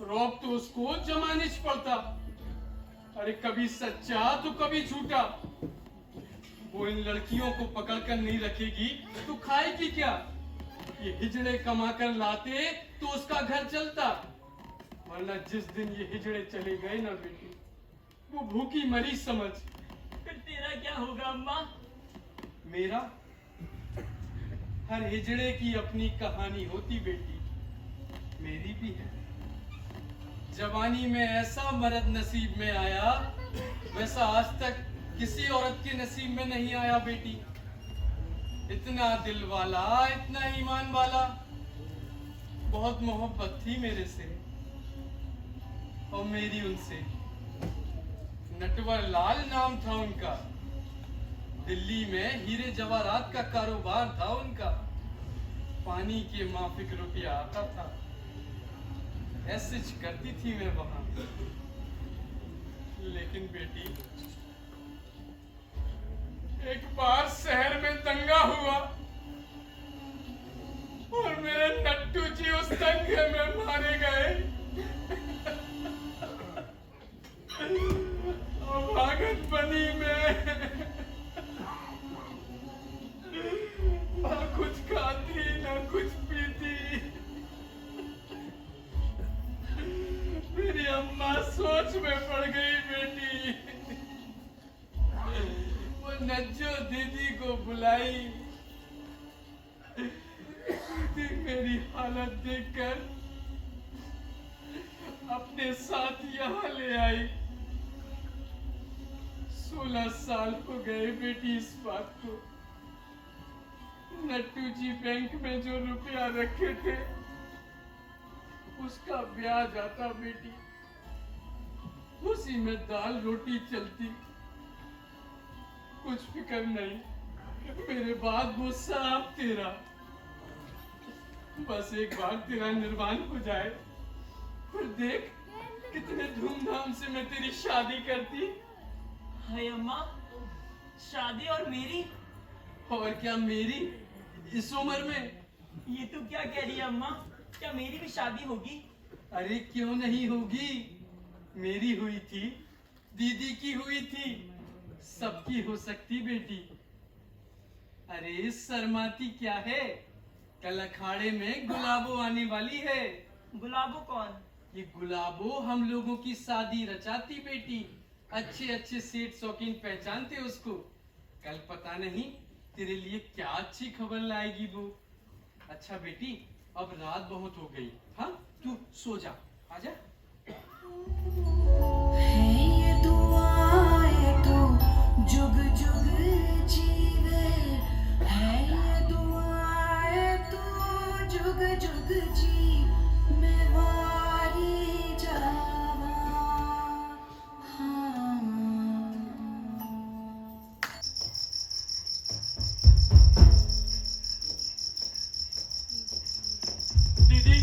रौब तो उसको जमाने च पड़ता। अरे कभी सच्चा तो कभी झूठा। वो इन लड़कियों को पकड़कर नहीं रखेगी तो खाएगी क्या? ये हिजड़े कमा कर लाते तो उसका घर चलता, वरना जिस दिन ये हिजड़े चले गए ना बेटी, वो भूखी मरी समझ। फिर तेरा क्या होगा अम्मा? मेरा? हर हिजड़े की अपनी कहानी होती बेटी, मेरी भी है। जवानी में ऐसा मर्द नसीब में आया वैसा आज तक किसी औरत के नसीब में नहीं आया बेटी। इतना दिल वाला, इतना ईमान वाला, बहुत मोहब्बत थी मेरे से और मेरी उनसे। नटवर लाल नाम था उनका, दिल्ली में हीरे जवाहरात का कारोबार था उनका, पानी के माफिक रुपया आता था, ऐसे करती थी मैं वहां। लेकिन बेटी एक बार शहर में दंगा हुआ और मेरे नट्टू जी उस दंगे में मारे गए। और भागत बनी में ना कुछ खाती ना कुछ पीती। मेरी अम्मा सोच में पड़ गई बेटी। वो नज्जो दीदी को बुलाई, दीदी मेरी हालत देखकर अपने साथ यहाँ ले आई। 16 साल हो गए बेटी इस बात को। नट्टू जी बैंक में जो रुपया रखे थे उसका ब्याज आता बेटी, उसी में दाल रोटी चलती। कुछ फिक्र नहीं, मेरे बाद वो सब तेरा। बस एक बार तेरा निर्वाण हो जाए, फिर देख कितने धूमधाम से मैं तेरी शादी करती। हाय अम्मा, शादी और मेरी? और क्या मेरी इस उम्र में? ये तो क्या कह रही है अम्मा, क्या मेरी भी शादी होगी? अरे क्यों नहीं होगी, मेरी हुई थी, दीदी की हुई थी, सबकी हो सकती बेटी। अरे शर्माती क्या है, कल अखाड़े में गुलाबो आने वाली है। गुलाबो कौन? ये गुलाबो हम लोगों की शादी रचाती बेटी। अच्छे अच्छे सेठ शौकीन पहचानते उसको। कल पता नहीं तेरे लिए क्या अच्छी खबर लाएगी वो। अच्छा बेटी, अब रात बहुत हो गई, हाँ तू सो जा, आजा। है ये दुआएं तो जुग जुग जीवे, है ये दुआएं तो जुग जुग जी, मैं वारी जावा। हाँ। दीदी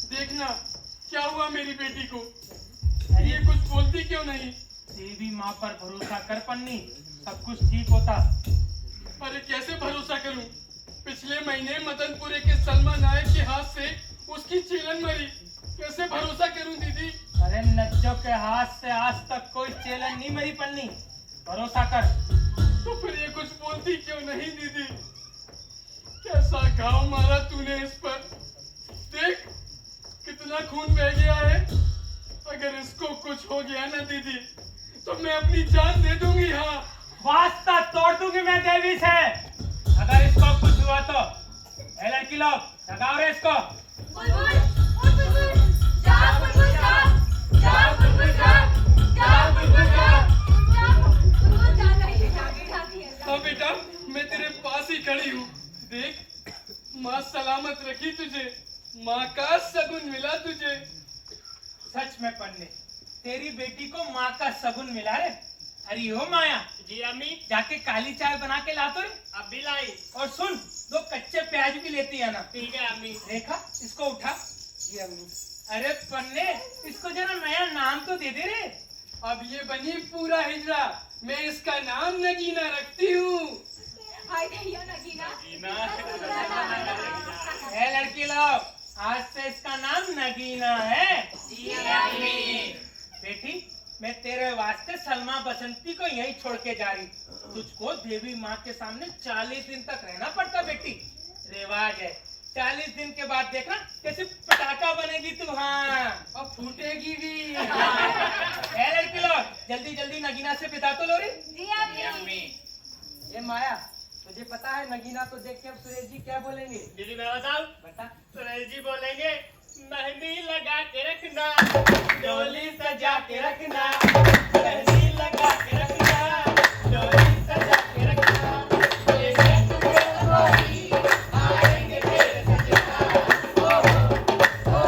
देखना क्या हुआ मेरी बेटी को, ये कुछ बोलती क्यों नहीं? देवी माँ पर भरोसा कर पन्नी, सब कुछ ठीक होता। अरे कैसे भरोसा करूं? पिछले महीने मदनपुरे के सलमा नायक के हाथ से उसकी चेलन मरी, कैसे भरोसा करूं दीदी? अरे नज्जो के हाथ से आज तक कोई चेलन नहीं मरी पन्नी, भरोसा कर। तो फिर ये कुछ बोलती क्यों नहीं दीदी? कैसा घाव मारा तूने इस पर, देख कितना खून बह गया है। अगर इसको कुछ हो गया ना दीदी, तो मैं अपनी जान दे दूंगी। हाँ, वास्ता तोड़ दूंगी मैं देवी से, अगर इसको कुछ हुआ तो। ए लड़की लोग, लगाओ रे इसको। बुलबुल, ओ बुलबुल, जाग बुलबुल जाग, जाग बुलबुल जाग, जाग बुलबुल जाग, जाग बुलबुल जाग रही है, जाग रही है। हाँ बेटा, मैं तेरे पास ही खड़ी हूँ। देख, माँ सलामत रखी तुझे, माँ का सगुन मिला तुझे। सच में पन्ने, तेरी बेटी को माँ का सगुन मिला रे। अरे हो माया। जी अम्मी, जाके काली चाय बना के ला तो रे। अभी लाई। और सुन, 2 कच्चे प्याज भी लेती है ना। ठीक है अम्मी। रेखा, इसको उठा। जी अम्मी। अरे पन्ने, इसको जरा नया नाम तो दे दे रे। अब ये बनी पूरा हिजड़ा, मैं इसका नाम नगीना रखती हूँ। हाय भैया नगीना। ए लड़की लोग, आज से इसका नाम नगीना है। जी अम्मी। बेटी, मैं तेरे वास्ते सलमा बसंती को यहीं छोड़ के जा रही। तुझको देवी माँ के सामने 40 दिन तक रहना पड़ता बेटी, रिवाज है। 40 दिन के बाद देखना कैसे पटाखा बनेगी तू। हाँ, अब फूटेगी भी। ए लड़की लोग, जल्दी जल्दी नगीना से विदा तो लो रे। जी अम्मी। ये माया, तुझे पता है नगीना को देख के अब सुरेश जी क्या बोलेंगे? दीदी मैं बताऊं? बता। सुरेश जी बोलेंगे, मेहंदी लगा के रखना, डोली सजा के रखना, मेहंदी लगा के रखना, डोली सजा के रखना, ये देख गोरी, आएंगे तेरे सजना, ओ ओ ओ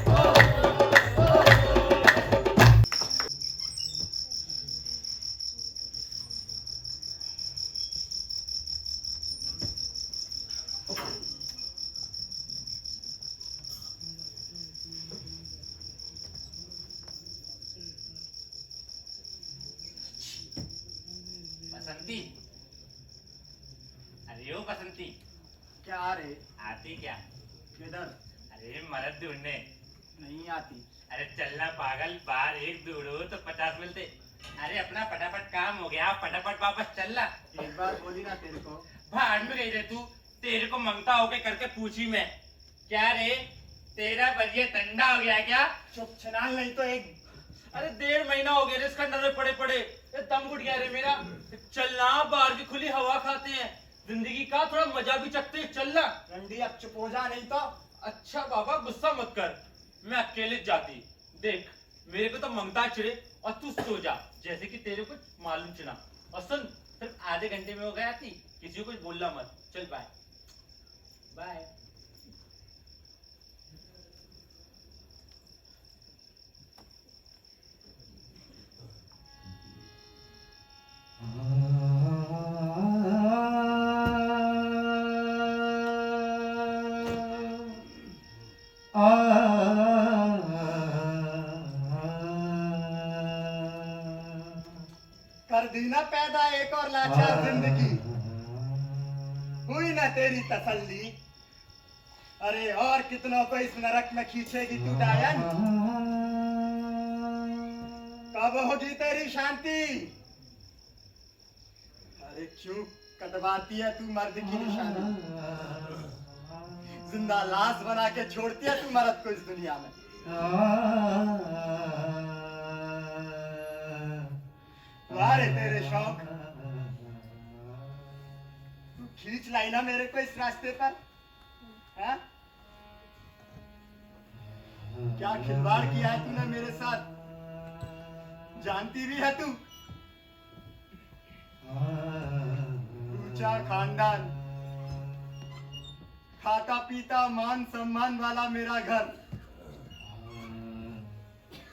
ओ ओ। बसंती, अरे ओ बसंती, क्या रे? आती क्या? किधर? अरे मरद ढूंढने। नहीं आती। अरे चलना पागल, बाहर एक दौड़ो तो 50 मिलते। अरे अपना फटाफट काम हो गया, फटाफट वापस चलना। एक बार बोली ना तेरे को। भाड़ में गई रे तू, तेरे को मंगता होके करके पूछी मैं। क्या रे, तेरा बजिया ठंडा हो गया क्या? चुप छनाल, नहीं तो एक। अरे 1.5 महीना हो गया रे इसके अंदर में पड़े पड़े, ये दम घुट गया रे मेरा। चलना, बाहर की खुली हवा खाते हैं। जिंदगी का थोड़ा मजा भी चखते चलना। रंडी अब चुप हो जा, नहीं तो अच्छा बाबा गुस्सा मत कर, मैं अकेले जाती। देख मेरे को तो मंगता चिड़े और तू सो जा जैसे कि तेरे को मालूम चला। और सुन, सिर्फ आधे घंटे में हो गया थी, किसी को कुछ बोलना मत। चल बाय बाय। कर दी ना पैदा एक और लाचार जिंदगी, हुई ना तेरी तसल्ली। अरे और कितनों को इस नरक में खींचेगी तू डायन, कब होगी तेरी शांति। अरे क्यों कटवाती है तू मर्द की निशानी, जिंदा लाश बना के छोड़ती है तू मर्द को इस दुनिया में। वारे तेरे शौक, तू खींच लाई ना मेरे को इस रास्ते पर, है? क्या खिलवाड़ किया है तूने मेरे साथ, जानती भी है तू। ऊंचा खानदान, खाता पीता मान सम्मान वाला मेरा घर,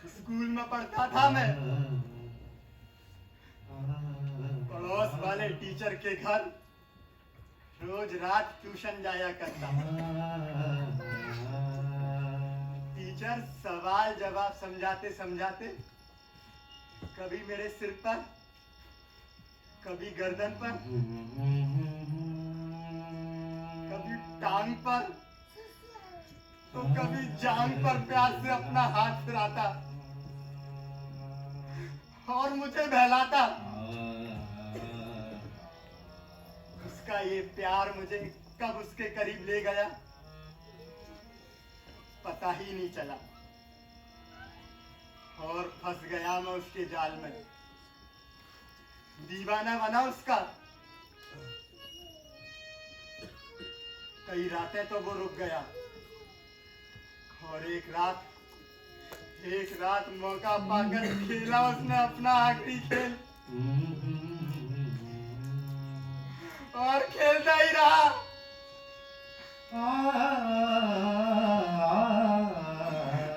स्कूल में पढ़ता था मैं, पड़ोस वाले टीचर के घर रोज रात ट्यूशन जाया करता। टीचर सवाल जवाब समझाते समझाते कभी मेरे सिर पर, कभी गर्दन पर, कभी टांग पर, तो कभी जांग पर प्यार से अपना हाथ फिराता और मुझे बहलाता। उसका ये प्यार मुझे कब उसके करीब ले गया पता ही नहीं चला, और फंस गया मैं उसके जाल में, दीवाना बना उसका। कई रातें तो वो रुक गया, और एक रात मौका पाकर खेला उसने अपना आखिरी खेल, और खेलता ही रहा।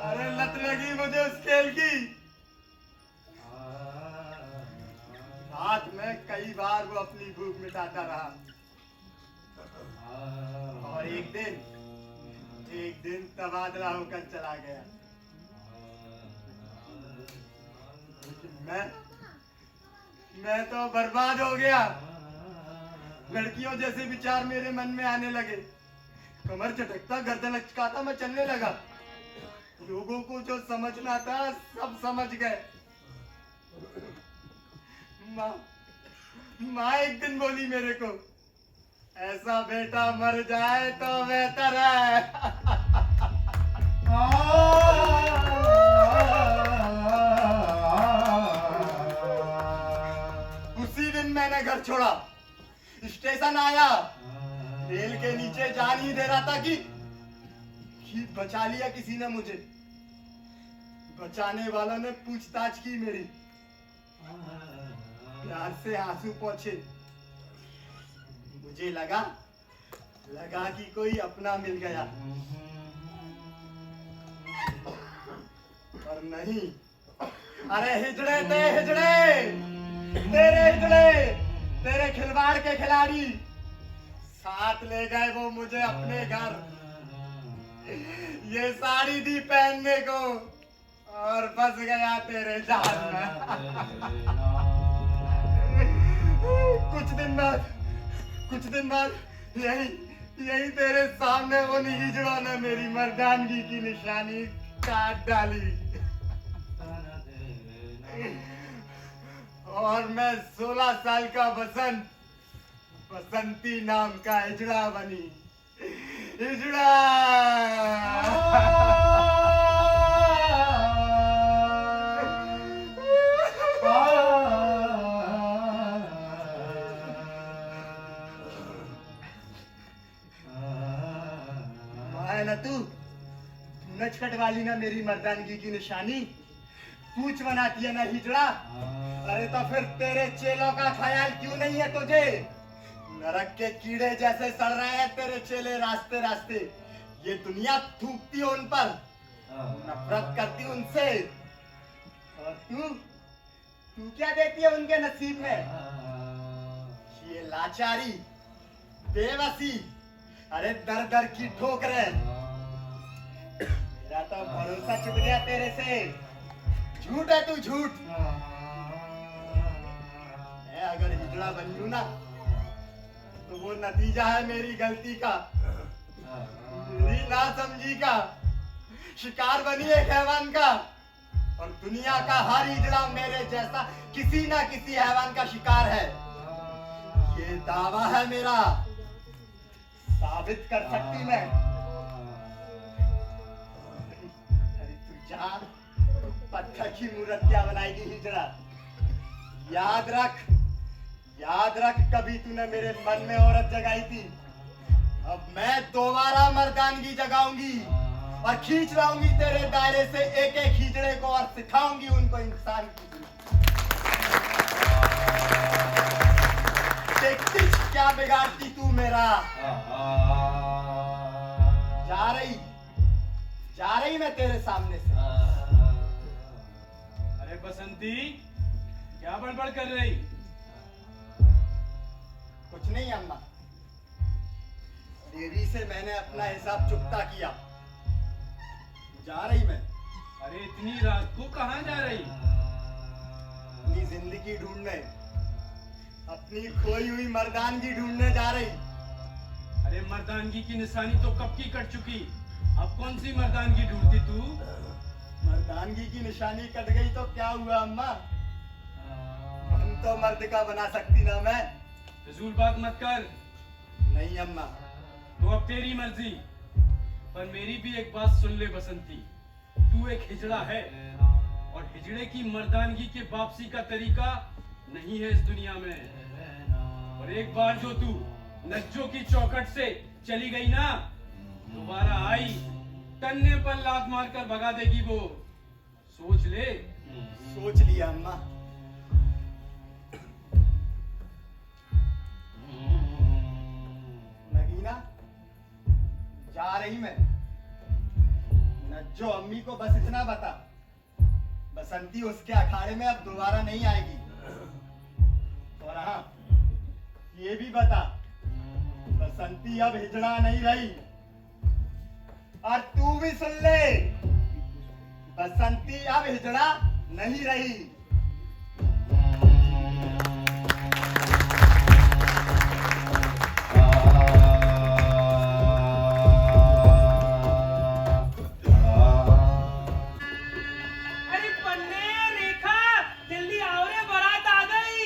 अरे लत लगी मुझे उस खेल की। रात में कई बार वो अपनी भूख मिटाता रहा, और एक दिन तबादला होकर चला गया। लेकिन मैं तो बर्बाद हो गया। लड़कियों जैसे विचार मेरे मन में आने लगे, कमर झटकता, गर्दन लचकाता मैं चलने लगा। लोगों को जो समझना था सब समझ गए। माँ एक दिन बोली मेरे को, ऐसा बेटा मर जाए तो बेहतर है। उसी दिन मैंने घर छोड़ा, स्टेशन आया, रेल के नीचे जान ही दे रहा था कि बचा लिया किसी ने मुझे। बचाने वालों ने पूछताछ की मेरी, प्यार से आंसू पोंछे। मुझे लगा कि कोई अपना मिल गया, पर नहीं। अरे हिजड़े तेरे खिलवाड़ के खिलाड़ी साथ ले गए वो मुझे अपने घर। ये साड़ी दी पहनने को और फंस गया तेरे जाल में। कुछ दिन बाद यही तेरे सामने वो हिजड़ों ने मेरी मर्दानगी की निशानी काट डाली, और मैं 16 साल का बसंती नाम का हिजड़ा बनी। हिजड़ा नचखट वाली ना मेरी मर्दानगी की निशानी, पूछ बनाती है ना हिजड़ा। अरे तो फिर तेरे चेलों का ख्याल क्यों नहीं है तुझे? नरक के कीड़े जैसे सड़ रहे हैं तेरे चेले रास्ते रास्ते। ये दुनिया थूकती है उन पर, नफरत करती उनसे। और तू क्या देती है उनके नसीब में? ये लाचारी, बेबसी, अरे दर दर की ठोकरें। मेरा तो भरोसा चुक गया तेरे से। झूठ है तू, झूठ। मैं अगर हिजड़ा बन लूं ना तो वो नतीजा है मेरी गलती का, मेरी नासमझी का। शिकार बनी एक हैवान का, और दुनिया का हर हिजड़ा मेरे जैसा किसी ना किसी हैवान का शिकार है। ये दावा है मेरा, साबित कर सकती मैं। अरे तू जान, पत्थर की मूर्त क्या बनाएगी हिजड़ा? याद रख कभी तूने मेरे मन में औरत जगाई थी। अब मैं दोबारा मर्दानगी जगाऊंगी और खींच लाऊंगी तेरे दायरे से एक एक हिजड़े को, और सिखाऊंगी उनको इंसान की। देखती क्या बिगाड़ती तू मेरा। जा रही मैं तेरे सामने से। अरे बसंती, क्या बड़बड़ कर रही? कुछ नहीं अम्मा, देवी से मैंने अपना हिसाब चुकता किया। जा रही मैं। अरे इतनी रात को कहाँ जा रही? अपनी जिंदगी ढूंढने, अपनी खोई हुई मर्दानगी ढूंढने जा रही। अरे मर्दानगी की निशानी तो कब की कट चुकी, अब कौन सी मर्दानगी ढूंढती तू? मर्दानगी की निशानी कट गई तो क्या हुआ अम्मा? हम तो मर्द का बना सकती ना मैं। फिजूल बात मत कर। नहीं अम्मा। तो अब तेरी मर्जी, पर मेरी भी एक बात सुन ले बसंती। तू एक हिजड़ा है, और हिजड़े की मर्दानगी के वापसी का तरीका नहीं है इस दुनिया में। और एक बार जो तू नज्जों की चौखट से चली गई ना, दोबारा आई तन्ने पर लात मारकर भगा देगी वो। सोच ले। सोच लिया अम्मा। नगीना, जा रही मैं। नज्जो अम्मी को बस इतना बता, बसंती उसके अखाड़े में अब दोबारा नहीं आएगी। और हाँ, ये भी बता, बसंती अब हिजड़ा नहीं रही। और तू भी सुन ले, बसंती अब हिजड़ा नहीं रही। अरे पन्ने, रेखा, जल्दी आओ रे, बारात आ गई।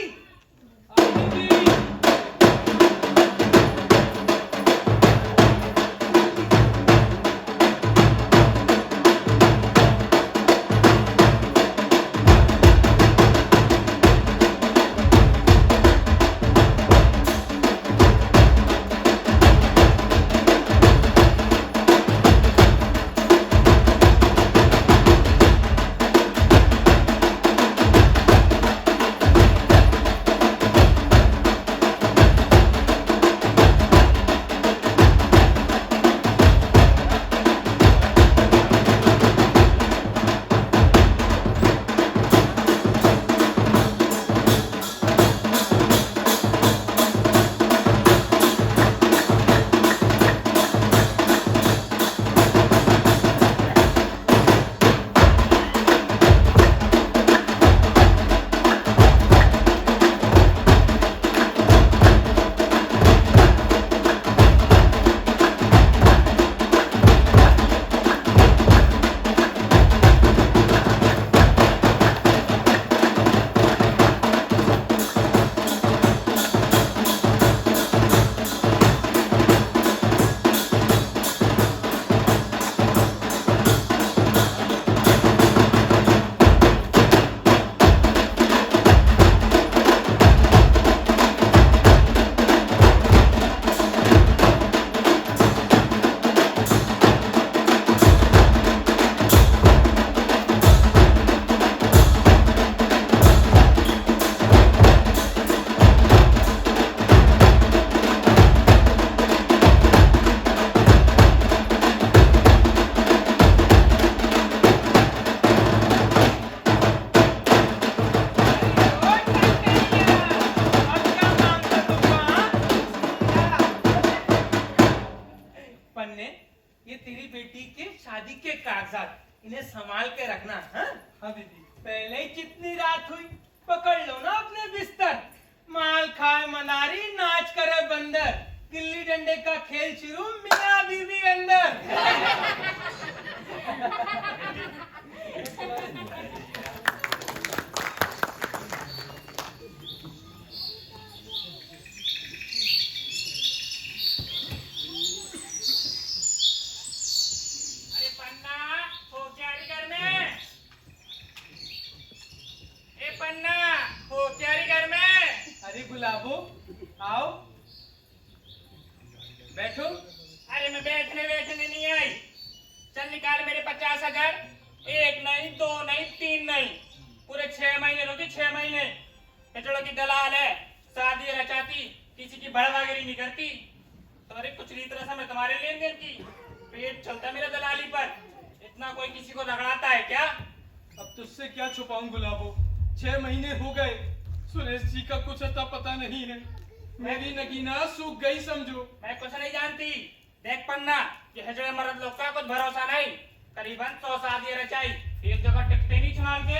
इन्हें संभाल के रखना। हाँ हाँ दीदी। पहले ही कितनी रात हुई, पकड़ लो ना अपने बिस्तर। माल खाए मनारी, नाच करे बंदर, गिल्ली डंडे का खेल शुरू, मियां बीवी अंदर। अरे पन्ना हो क्या रे घर में? ए पन्ना हो क्या रे घर में? अरे गुलाबो आओ बैठो। अरे मैं बैठने नहीं आई। चल निकाल मेरे 50,000। एक नहीं, दो नहीं, तीन नहीं, पूरे 6 महीने रुकी। 6 महीने कचड़ों की दलाल है, शादी रचाती, किसी की बड़वागिरी नहीं करती। तो अरे कुछ रीत रस्म है तुम्हारे लेन देन की, पेट चलता है मेरा दलाली पर। इतना कोई किसी को रगड़ाता है क्या? अब तुझसे क्या छुपाऊं गुलाबो, 6 महीने हो गए, सुरेश जी का कुछ अता पता नहीं है। मेरी नगीना सूख गई समझो। मैं कुछ नहीं जानती। देख पन्ना, ये हजड़े मर्द लोग का कुछ भरोसा नहीं। करीबन 100 शादी रचाई, एक जगह टिकते नहीं छुड़ाल के।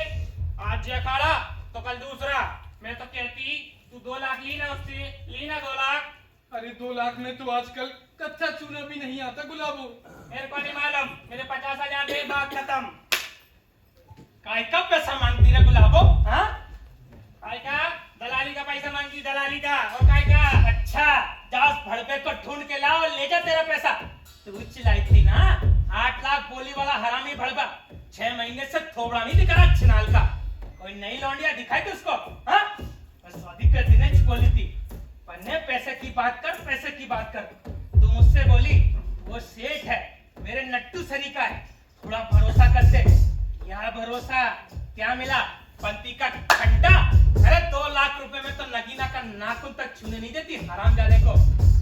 आज ये अखाड़ा तो कल दूसरा। मैं तो कहती तू 2 लाख ली ना उससे, ली ना 2 लाख। अरे 2 लाख में तो आजकल कच्चा चूना भी नहीं आता गुलाबो। मेरे को नहीं मालूम, मेरे 50,000 दे, बात खत्म। काय का पैसा मांगती है गुलाबो? हाँ काय का? दलाली का पैसा मांगती, दलाली का। और काय का? अच्छा, जाओ भड़के को ढूंढ के लाओ, ले जा तेरा पैसा। तू चिल्लाई थी ना 8 लाख बोली वाला हरामी भड़का, 6 महीने से थोबड़ा नहीं दिख रहा छिनाल का। कोई नई लौंडिया दिखाई थी उसको? हाँ बस शादी कर दी नहीं बोली थी। पन्ने पैसे की बात कर, पैसे की बात कर। तू मुझसे बोली वो सेठ है, मेरे नट्टू सरी का है, थोड़ा भरोसा करते। क्या भरोसा, क्या मिला? पंती का घंटा। अरे 2 लाख रुपए में तो नगीना का नाखून तक छूने नहीं देती हरामजादे को।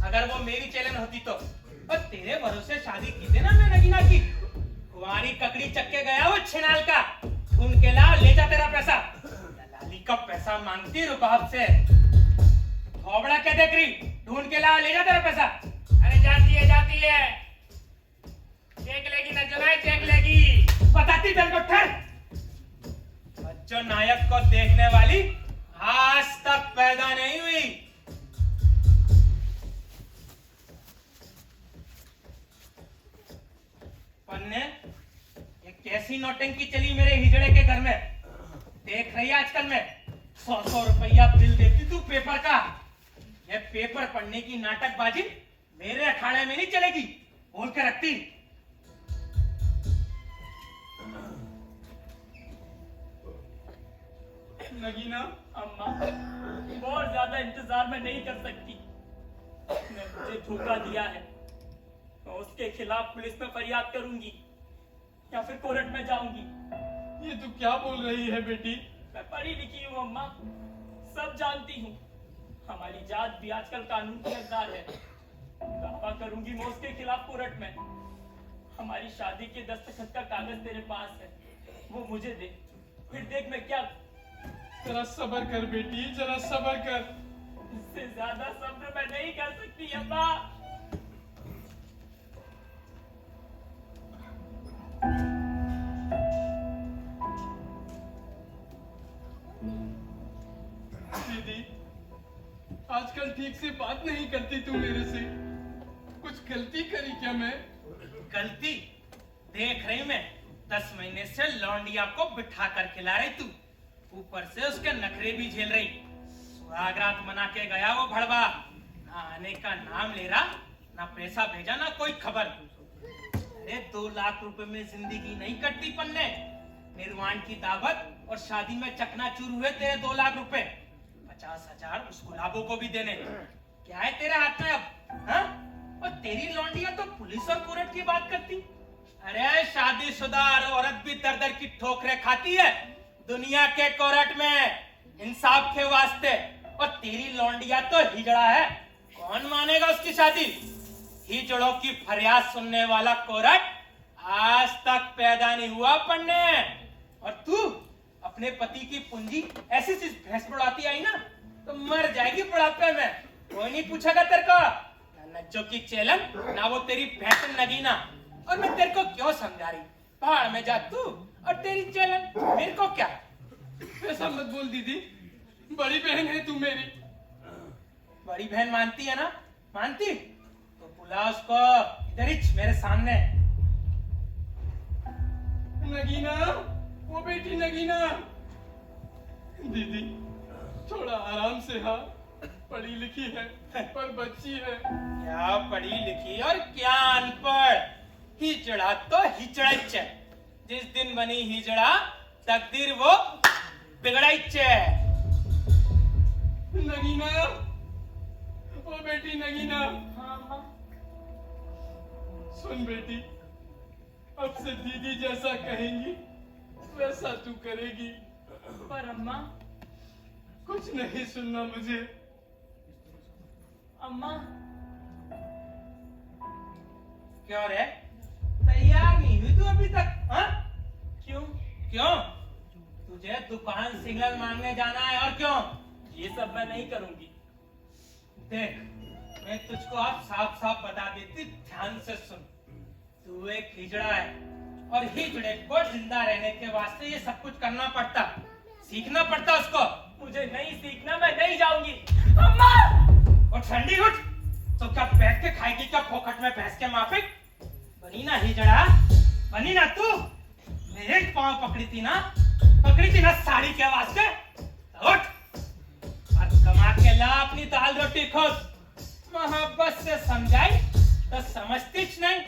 अगर वो मेरी चैलेंज होती तो। और तेरे भरोसे शादी की थी ना मैं नगीना की। कुंवारी ककड़ी चक्के गया वो छिनाल का, ढूंढ के ला, ले जा तेरा पैसा। दलाली का पैसा मांगती रुबाब से। थोबड़ा क्या देख रही? ढूंढ के ला, ले जा तेरा पैसा। अरे जाती है, जाती है। चेक लेगी ना जनाए, चेक लेगी। बताती तेरे को ठहर। बच्चों नायक को देखने वाली आज तक पैदा नहीं हुई। पन्ने, ये कैसी नौटंकी चली मेरे हिजड़े के घर में? देख रही है आजकल में 100-100 रुपया बिल देती तू पेपर का। ये पेपर पढ़ने की नाटकबाजी मेरे अखाड़े में नहीं चलेगी, बोल के रखती। नगीना, अम्मा, बहुत ज्यादा इंतजार मैं नहीं कर सकती। मैं मुझे धोखा दिया है, मैं उसके खिलाफ पुलिस में फरियाद करूंगी या फिर कोर्ट में जाऊंगी। ये तू क्या बोल रही है बेटी? मैं पढ़ी लिखी हूँ अम्मा, सब जानती हूँ। हमारी जात भी आजकल कानून की हकदार है। दावा करूंगी मैं उसके खिलाफ कोर्ट में। हमारी शादी के दस्तखत का कागज तेरे पास है, वो मुझे दे, फिर देख मैं क्या। जरा सब्र कर बेटी, जरा सब्र कर। इससे ज्यादा सब्र मैं नहीं कर सकती अम्मा। दीदी, आजकल ठीक से बात नहीं करती तू मेरे से। कुछ गलती करी क्या मैं? गलती देख रही मैं, 10 महीने से लौंडिया को बिठा कर खिला रही तू, ऊपर से उसके नखरे भी झेल रही। सुहागरात मना के गया वो भड़वा, ना आने का नाम ले रहा, ना पैसा भेजा, ना कोई खबर। अरे 2 लाख रुपए में जिंदगी नहीं कटती पन्ने। निर्वाण की दावत और शादी में चकनाचूर हुए तेरे 2 लाख रुपए। 50,000 उस गुलाबों को भी देने। क्या है तेरे हाथ में अब? हाँ? और तेरी लौंडिया तो पुलिस और कोर्ट की बात करती। अरे शादीशुदा औरत भी दर दर की ठोकरें खाती है दुनिया के कोर्ट में, इंसाफ के वास्ते। और तेरी लौंडिया तो हिजड़ा है, कौन मानेगा उसकी शादी? हिजड़ों की फरियाद सुनने वाला कोर्ट आज तक पैदा नहीं हुआ पन्ने। और तू अपने पति की पूंजी ऐसी चीज भैंस बुढ़ाती आई ना तो मर जाएगी बुढ़ापे में। कोई नहीं पूछेगा तेरे को, ना नज्जो की चेलन, ना वो तेरी भैंस नगीना। और मैं तेरे को क्यों समझा रही? पहाड़ में जा तू और तेरी चलन, मेरे को क्या? ऐसा मत बोल दीदी, बड़ी बहन है तू मेरी। बड़ी बहन मानती है ना? मानती तो बुला उसको इधर ही मेरे सामने। नगीना, वो बेटी नगीना। दीदी थोड़ा आराम से, हाँ पढ़ी लिखी है पर बच्ची है। क्या पढ़ी लिखी और क्या अनपढ़, हिजड़ा तो हिजड़च है। जिस दिन बनी हिजड़ा तकदीर वो बिगड़च है। नगीना, ओ बेटी नगीना। हाँ अम्मा। सुन बेटी, अब से दीदी जैसा कहेंगी वैसा तू करेगी। पर अम्मा, कुछ नहीं सुनना मुझे। अम्मा क्यों रे, तैयार नहीं हुई तू अभी तक? हाँ क्यों? क्यों? तुझे दुकान सिग्नल मांगने जाना है और क्यों? ये सब मैं नहीं करूंगी। देख, मैं तुझको अब साफ साफ बता देती, ध्यान से सुन। तू एक हिजड़ा है और हिजड़े को जिंदा रहने के वास्ते ये सब कुछ करना पड़ता, सीखना पड़ता उसको। मुझे नहीं सीखना, मैं नहीं जाऊंगी। अम्मा! और ठंडी उठ, तो क्या बैठ के खाएगी क्या फोकट में भैंस के माफिक? बनी ना हिजड़ा, बनी ना तू? मेरे पांव पकड़ी थी ना साड़ी के वास्ते। उठ और कमा के ला अपनी दाल रोटी खुद। मोहब्बत से समझाई तो समझतीच नहीं।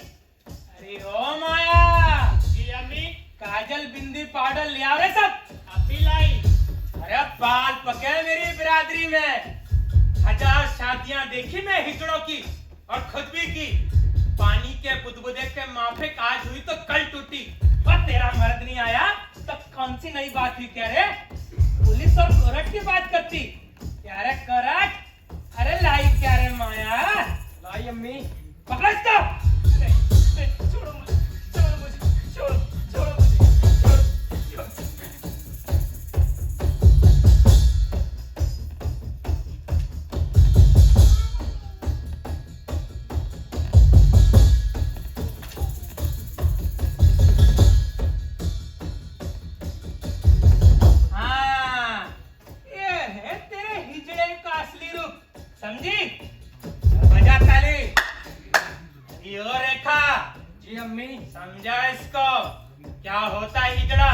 अरे ओ माया, जी अम्मी, काजल बिंदी पाउडर ले आओ रे सब। अभी लाई। अरे बाल पके मेरी बिरादरी में। 1000 शादियां देखी मैं हिजड़ों की और खुद भी की। पानी के बुदबुदे के माफिक आज हुई तो कल टूटी। और तेरा मर्द नहीं आया तो कौन सी नई बात हुई? क्या रे, पुलिस और कोर्ट की बात करती? क्या रे कोर्ट? अरे लाई क्या रे माया? लाई अम्मी। पकड़ इसको। छोड़ो मुझे, छोड़ो मुझे, छोड़ो, छोड़ो मुझे, छोड़ो। हाँ, ये है तेरे हिजड़े का असली रूप, समझी? बजा ताली। यो रेखा, जी अम्मी। समझा इसको? क्या होता है हिजड़ा,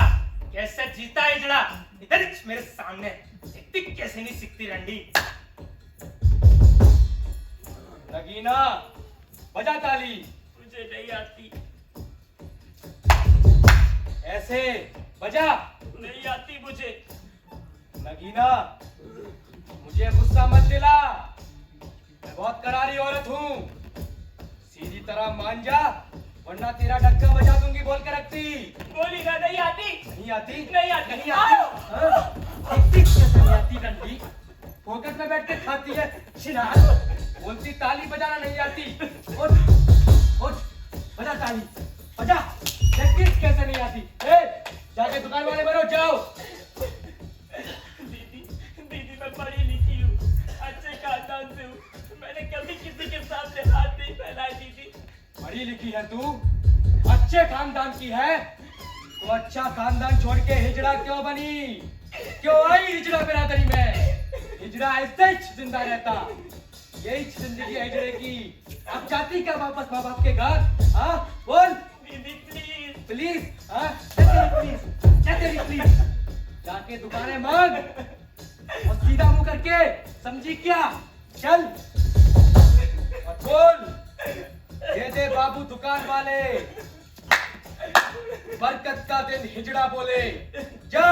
कैसे जीता हिजड़ा? इधर मेरे सामने। सीखती कैसे नहीं सीखती रंडी? नगीना, बजा ताली। मुझे नहीं आती, ऐसे बजा। नहीं आती मुझे। नगीना, मुझे गुस्सा मत दिला। मैं बहुत करारी औरत हूँ। सीधी तरह मान जा, वरना तेरा डक्का बजा दूंगी बोल के रखती। बोली ना, नहीं आती। नहीं आती? नहीं आती। नहीं आती? हाँ? देखती कैसे नहीं आती डंडी? फोकट में बैठ के खाती है छिनार। बोलती ताली बजाना नहीं आती। उठ, उठ, बजा ताली, बजा। देखती कैसे नहीं आती? ए, जाके दुकान वाले बनो, जाओ। दीदी मैं पढ़ी लिखी हूँ, अच्छे खानदान से हूँ। मैंने कभी किसी के सामने हाथ नहीं फैलाया दीदी। पढ़ी लिखी है तू, अच्छे खानदान की है, तो अच्छा खानदान छोड़ के हिजड़ा क्यों बनी? क्यों आई हिजड़ा बिरादरी में? हिजड़ा ऐसे ही जिंदा रहता, यही जिंदगी है हिजड़े की। अब जाती क्या वापस माँ बाप के घर? हाँ बोल। दीदी प्लीज। प्लीज? हाँ क्या तेरी प्लीज? जाके दुकानें मांग और सीधा मुंह करके, समझी क्या? चल और बोल, दे दे बाबू दुकान वाले, बरकत का दिन हिजड़ा बोले। जा।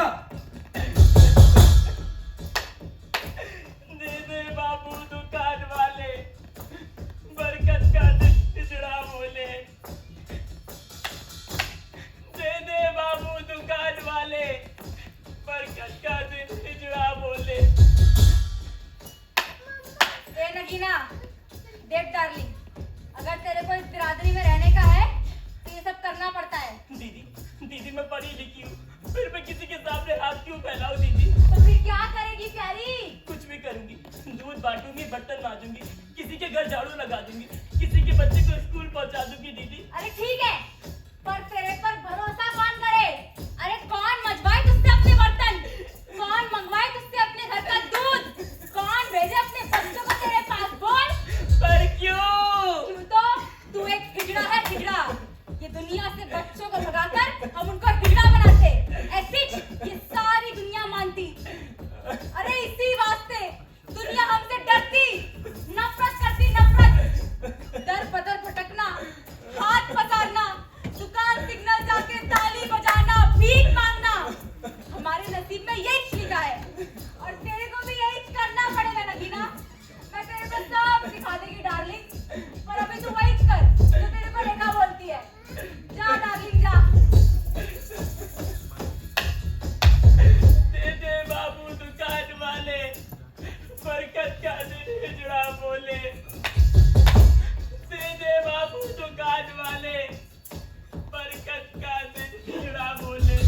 दे दे बाबू दुकान वाले, बरकत का दिन हिजड़ा बोले। दे दे बाबू दुकान वाले, बरकत का दिन हिजड़ा बोले। ए नगीना, देख डार्लिंग, अगर तेरे को इस बिरादरी में रहने का है तो ये सब करना पड़ता है। दीदी मैं पढ़ी लिखी हूँ, फिर मैं किसी के सामने हाथ क्यों फैलाऊं दीदी? तो फिर क्या करेगी प्यारी? कुछ भी करूंगी, दूध बांटूंगी, बर्तन मांजूंगी, किसी के घर झाड़ू लगा दूंगी, किसी के बच्चे को स्कूल पहुंचा दूंगी दीदी। अरे ठीक है, पर तेरे पर भरोसा अरे इसी वास्ते दुनिया हमसे डरती, नफरत करती, नफरत। दर बदर भटकना, हाथ पसारना, दुकान सिग्नल जाके ताली बजाना, भीख मांगना, हमारे नसीब में यही लिखा है। और तेरे को भी यही करना पड़ेगा नगीना। मैं तेरे को सब सिखा देगी डार्लिंग, पर अभी तू वही कर जो तेरे को रेखा बोलती है। जा डार्लिंग जा। दे दे बाबू दुकान वाले, बरकत का दिन हिजड़ा बोले। दे दे बाबू दुकान वाले, बरकत का दिन हिजड़ा बोले।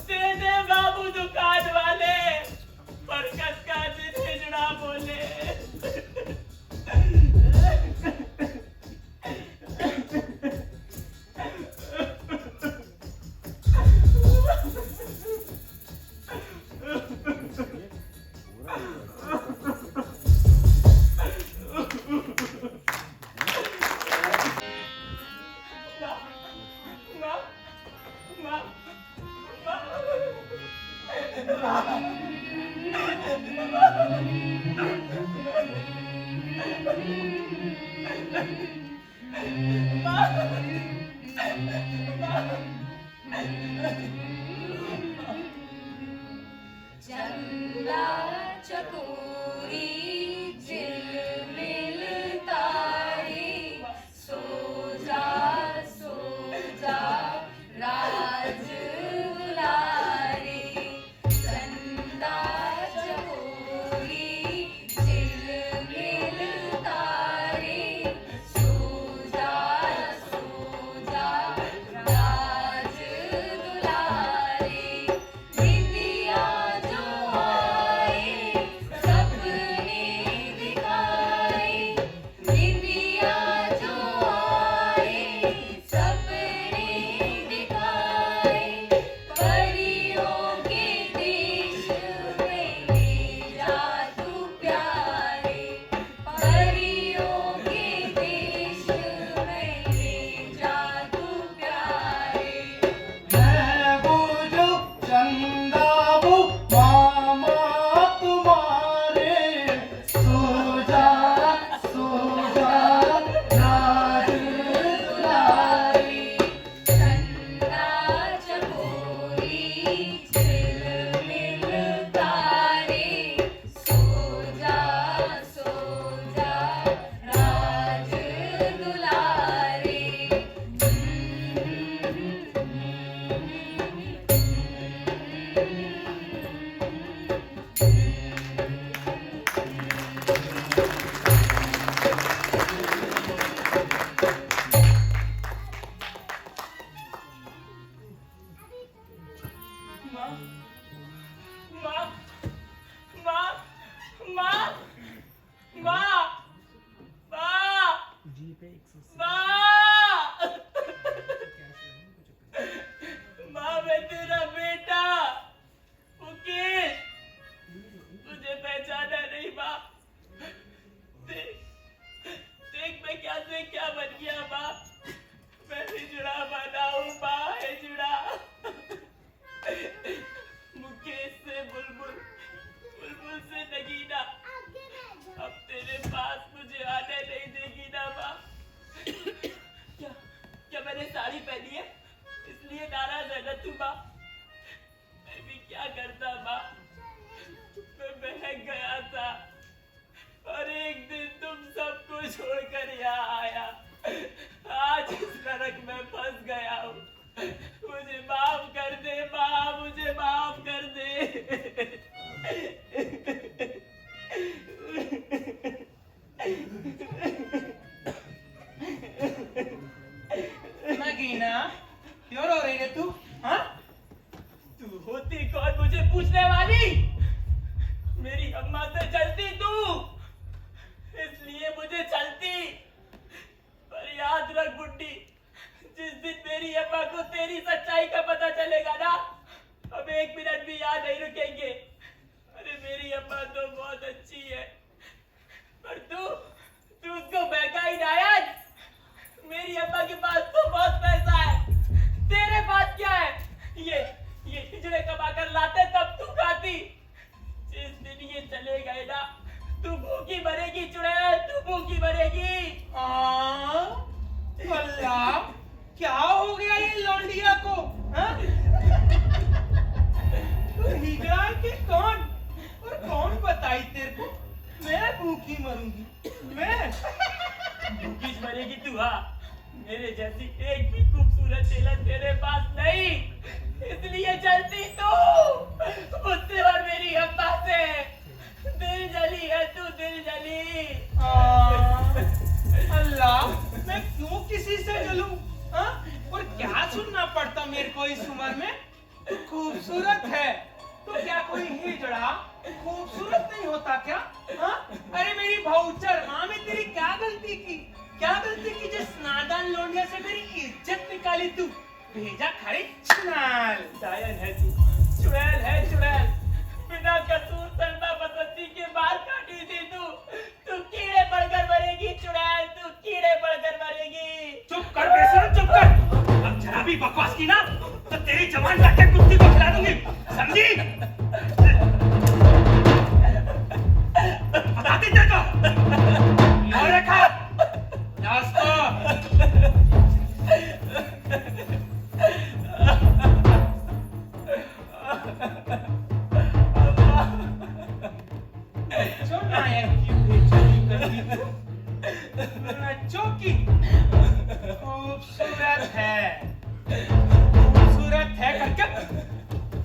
दे दे बाबू दुकान वाले, बरकत का दिन हिजड़ा बोले। चंदा चकोरी झिलमिल तारे, सो जा राज दुलारे। चंदा चकोरी झिलमिल तारे, सो जा राज दुलारे। बिंदिया जो आए भूखी मरेगी चुड़ैल, तू भूखी मरेगी। अल्लाह, क्या हो गया ये लौंडिया को? हाँ? तू हिजड़ा के कौन और कौन बताई तेरे को मैं भूखी मरूंगी? मैं भूखी मरेगी तू। हाँ, मेरे जैसी एक भी खूबसूरत टेलर तेरे पास नहीं, इसलिए चलती तू मुझसे और मेरी अम्मा से। दिल जली है तू, दिल जली। अल्लाह, मैं क्यों किसी से जलूं? हाँ? और क्या सुनना पड़ता मेरे को इस उम्र में? तू खूबसूरत है तो क्या कोई हिजड़ा खूबसूरत नहीं होता क्या? हाँ? अरे मेरी भाऊचर माँ, में तेरी क्या गलती की? क्या गलती की जिस नादान लौंडिया से मेरी इज्जत निकाली तू? भेजा खड़ी चुड़ैल। डायन है तू, चुड़ैल है चुड़ैल। बिना कसूर सलमा बसंती के बाल काटी थी तू कीड़े पड़कर मरेगी चुड़ैल, तू कीड़े पड़कर मरेगी। चुप कर बेशरम, चुप कर। अब जरा भी बकवास की ना तो तेरी जवान काट के कुत्ती को खिला दूंगी, समझी? बताती तेरे को। और रखा नाश्ता। जो नायक की बेइज्जती करती तू, बच्चों की खूबसूरत है करके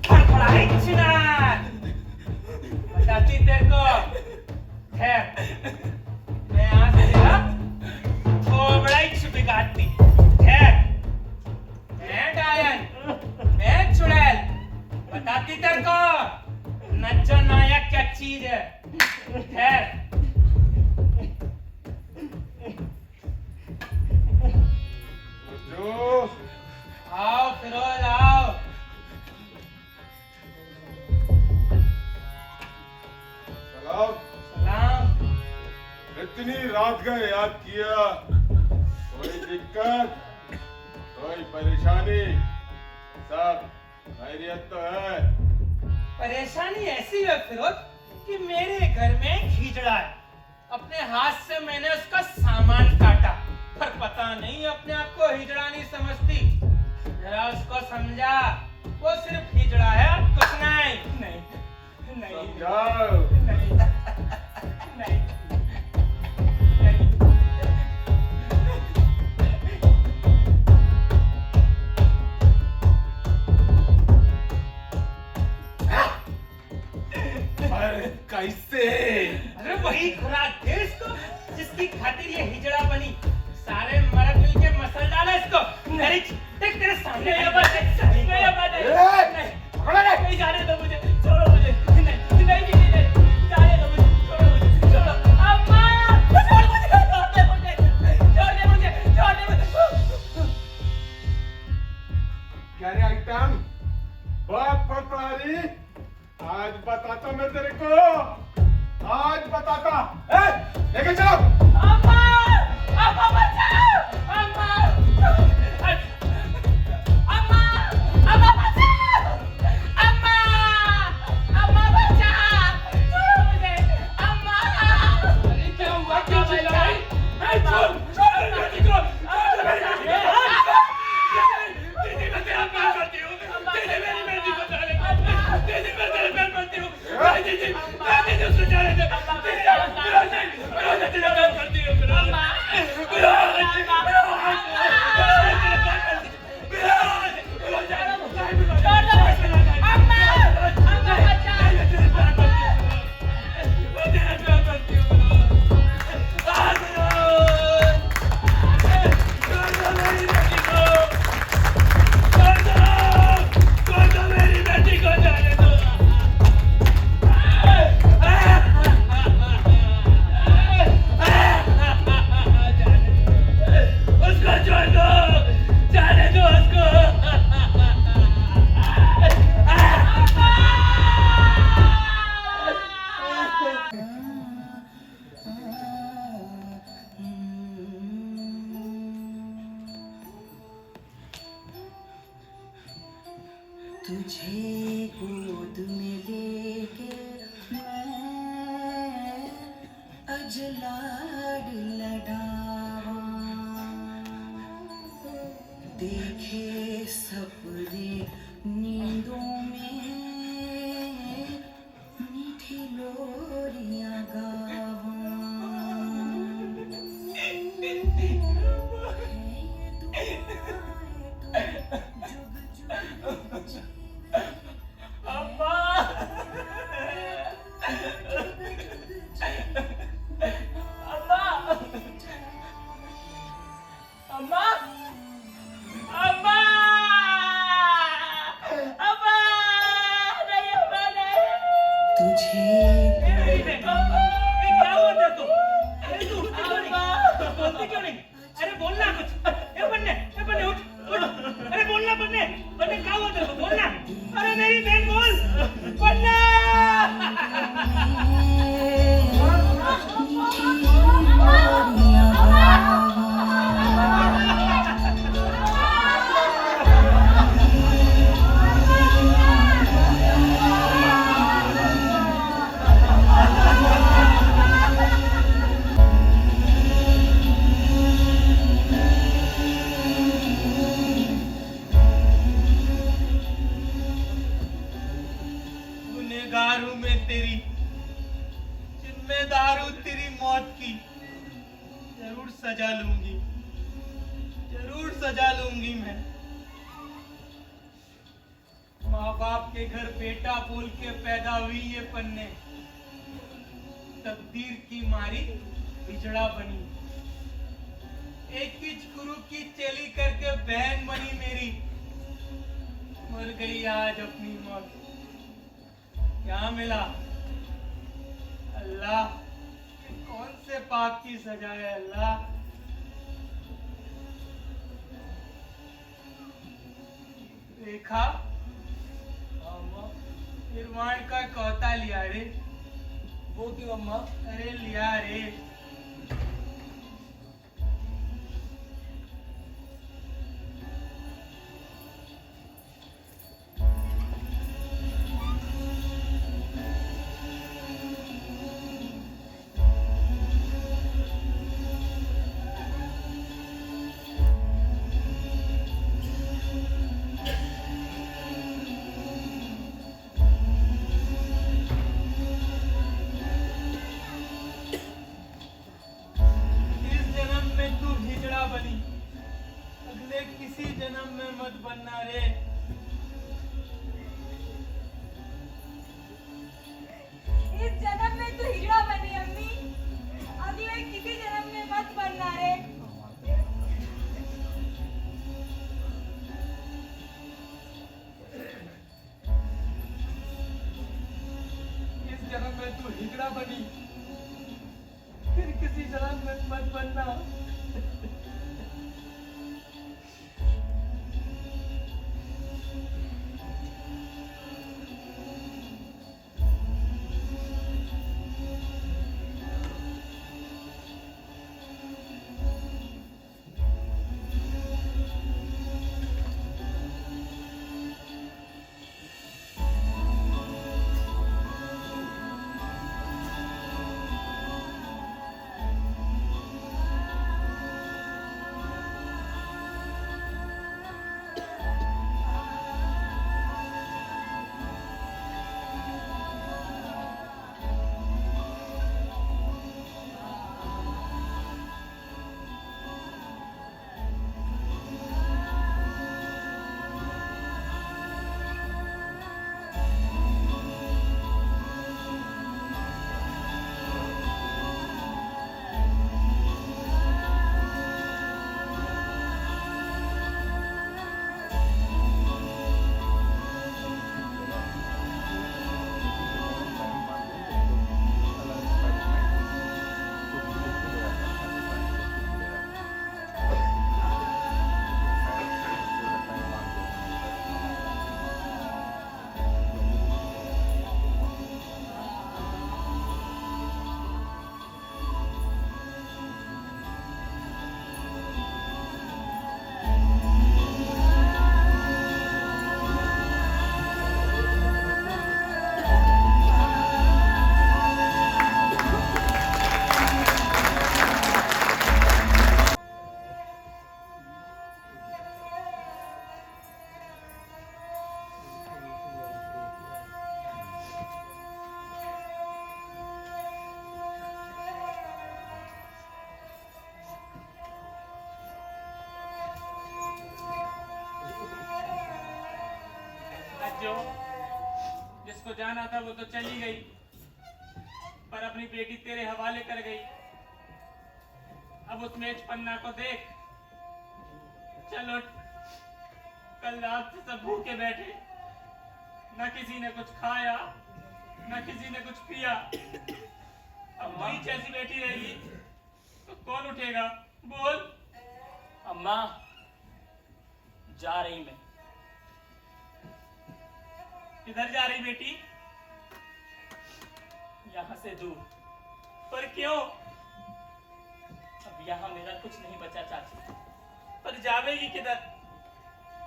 फड़फड़ाई चिनार। बताती तेरे को। खैर, मैं आज तेरा थोबड़ा ही बिगाड़ती। खैर, मैं डायन, मैं चुड़ैल। बताती तेरे को नच्चो नायक क्या चीज है। खैर, आओ फिरोज आओ। सलाम। इतनी रात का याद किया, कोई दिक्कत, कोई परेशानी? सब खैरियत तो है? परेशानी ऐसी है फिरोज कि मेरे घर में एक हिजड़ा है। अपने हाथ से मैंने उसका सामान काटा, पर पता नहीं अपने आप को हिजड़ा नहीं समझती। जरा उसको समझा, वो सिर्फ हिजड़ा है, कुछ नहीं। नहीं नहीं समझाओ। नहीं नहीं अरे कैसे? अरे वही खुराक दे इसको जिसकी खातिर ये हिजड़ा बनी। सारे मर्द मिलके मसल डाला इसको। देख तेरे सामने नहीं जाने दो मुझे, छोड़ो मुझे। नहीं जाने दो मुझे, छोड़ो मुझे, छोड़ो। अम्मा, छोड़ मुझे, छोड़ दे मुझे। क्या रे आइटम? बहुत फड़फड़ारी। आज बताता मैं तेरे को, आज बताता। लेके चलो। अम्मा, अम्मा बचाओ, अम्मा, अम्मा, अम्मा बचाओ, अम्मा, अम्मा बचाओ, छोड़ो मुझे, अम्मा। अरे क्या हुआ, क्यों चिल्ला रही? छोड़ बेटी को। दीदी मैं तेरा प्यार करती हूँ, दीदी मेरी बेटी को जाने दो, दीदी मैं तेरे प्यार करती हूँ, दीदी उसको जाने दे, तेरा प्यार करती हूँ। तुझे गोद में लेके मैं तुझे ए, देखो, ए, क्या हुआ तेरे को? अरे तू उठती क्यों नहीं? बोलती क्यों नहीं? अरे बोलना कुछ। ए बन्ने उठ उठ। अरे बोलना बन्ने क्या हुआ तेरे को? बोलना। अरे मेरी बहन बोल बन्ने। गुनहगार हूं मैं तेरी, जिम्मेदार हूं तेरी मौत की। जरूर सजा लूंगी, जरूर सजा लूंगी मैं। माँ बाप के घर बेटा बोल के पैदा हुई ये पन्ने, तकदीर की मारी बिछड़ा बनी। एक ही गुरु की चेली करके बहन बनी मेरी, मर गई आज अपनी मौत। क्या मिला? अल्लाह, ये कौन से पाप की सजा है अल्लाह? देखा निर्वाण का कौता लिया रे। वो क्यों अम्मा? अरे लिया रे। किसी जन्म में मत बनना रे। इस जन्म में तू हिजड़ा बनी अम्मी, अगले किसी जन्म में मत बनना रे। इस जन्म में तू हिजड़ा बनी, फिर किसी जन्म में मत बनना। जो जिसको जाना था वो तो चली गई, पर अपनी बेटी तेरे हवाले कर गई। अब उस मेज पन्ना को देख। चलो, कल रात से सब भूखे बैठे, न किसी ने कुछ खाया न किसी ने कुछ पिया। अब वही जैसी बैठी रहेगी तो कौन उठेगा? बोल। अम्मा, जा रही मैं। किधर जा रही बेटी? यहाँ से दूर। पर क्यों? अब यहाँ मेरा कुछ नहीं बचा चाची। पर जावेगी किधर?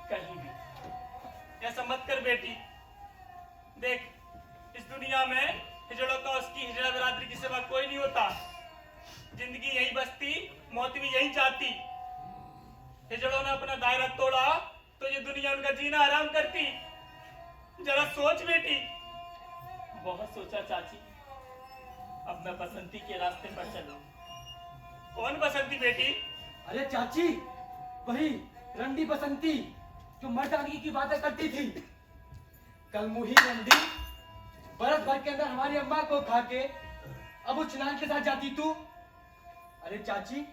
कहीं भी। ऐसा मत कर बेटी। देख, इस दुनिया में हिजड़ों का उसकी हिजड़ा बिरादरी की सिवा कोई नहीं होता। जिंदगी यही बसती, मौत भी यही चाहती। हिजड़ों ने अपना दायरा तोड़ा तो ये दुनिया उनका जीना आराम करती। जरा सोच बेटी। बहुत सोचा चाची। अब मैं बसंती के रास्ते पर चलूं। कौन बसंती बेटी? अरे चाची, वही रंडी बसंती जो मर्दानगी की बातें करती थी। कल मुही रंडी बरस भर के अंदर हमारी अम्मा को खा के अब वो चिनार के साथ जाती तू। अरे चाची,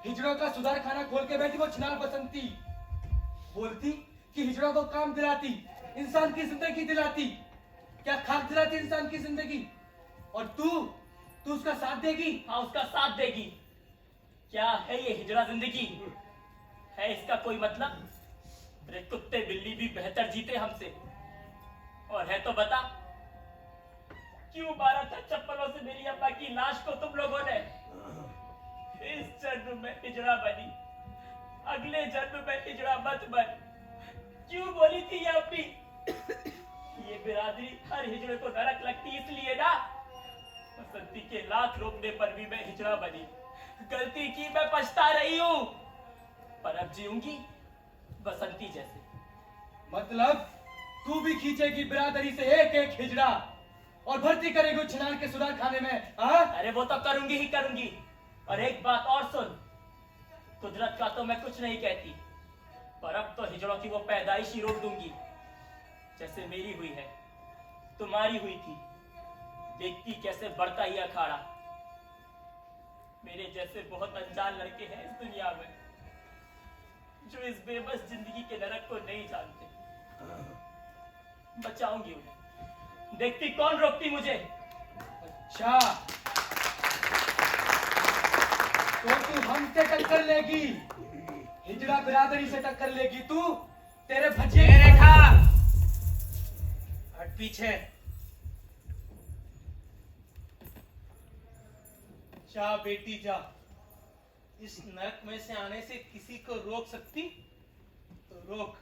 हिजड़ों का सुधार खाना खोल के बैठी वो चिनार बसंती बोलती कि हिजड़ों को काम दिलाती, इंसान की जिंदगी दिलाती। क्या खाक दिलाती इंसान की जिंदगी? और तू उसका साथ देगी? हाँ, उसका साथ देगी। क्या है ये हिजड़ा जिंदगी? है इसका कोई मतलब? अरे कुत्ते बिल्ली भी बेहतर जीते हमसे। और है तो बता, क्यों मारा था चप्पलों से मेरी अम्मा की लाश को तुम लोगों ने? इस जन्म में हिजड़ा बनी, अगले जन्म में हिजड़ा मत बन। क्यों बोली थी ये अम्मी? ये बिरादरी हर हिजड़े को नरक लगती इसलिए ना। बसंती के लाख रोकने पर भी मैं हिजड़ा बनी। गलती की, मैं पछता रही हूँ। पर अब जीऊंगी बसंती जैसे। मतलब तू भी खींचेगी बिरादरी से एक एक हिजड़ा और भर्ती करेगी छिनार के सुधार खाने में? हाँ? अरे वो तो करूंगी ही करूंगी। और एक बात और सुन, कुदरत का तो मैं कुछ नहीं कहती, पर अब तो हिजड़ों की वो पैदाइश ही रोक दूंगी जैसे मेरी हुई है, तुम्हारी हुई थी। देखती कैसे बढ़ता ही अखाड़ा। मेरे जैसे बहुत अनजान लड़के हैं इस दुनिया में जो इस बेबस जिंदगी के नरक को नहीं जानते। बचाऊंगी उन्हें। देखती कौन रोकती मुझे। अच्छा, तो तू हमसे टक्कर लेगी, हिजड़ा बिरादरी से टक्कर लेगी तू? तेरे भजे रेखा हट पीछे। जा बेटी जा। इस नरक में से आने से किसी को रोक सकती तो रोक।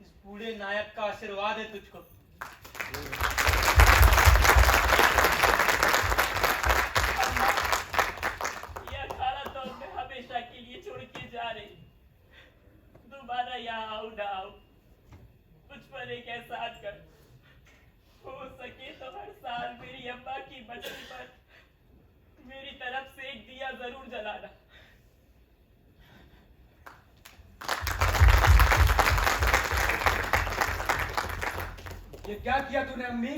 इस बूढ़े नायक का आशीर्वाद है तुझको। ये अखाड़ा तो मैं हमेशा के लिए छोड़ के जा रही। दोबारा यहाँ आऊं ना आऊं, मुझ पर एक एहसान कर। हो सके तो हर साल मेरी अम्मा की बस्ती पर मेरी तरफ से एक दिया जरूर जलाना। ये क्या किया तूने अम्मी?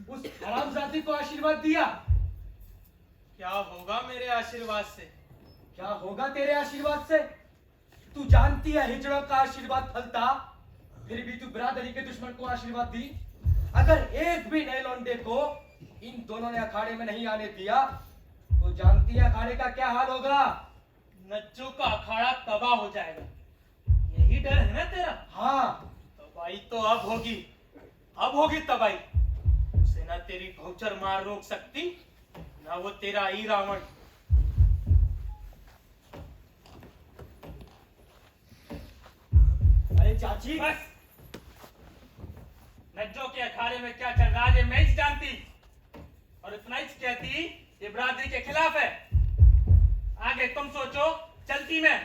उस हरामजादी को आशीर्वाद दिया? क्या होगा मेरे आशीर्वाद से? क्या होगा तेरे आशीर्वाद से? तू जानती है हिजड़ों का आशीर्वाद फलता, फिर भी तू बिरादरी के दुश्मन को आशीर्वाद दी। अगर एक भी नए लौंडे को इन दोनों ने अखाड़े में नहीं आने दिया तो जानती है अखाड़े का क्या हाल होगा? नज्जों का अखाड़ा तबाह हो जाएगा। यही डर है ना तेरा? हाँ। तबाही तो अब होगी तबाही। उसे ना तेरी भौचर मार रोक सकती, ना वो तेरा ही रावण। अरे चाची, बस। नज्जों के अखाड़े में क्या चल रहा है मैं ही जानती, और इतना ही कहती ये बिरादरी के खिलाफ है। आगे तुम सोचो। चलती मैं,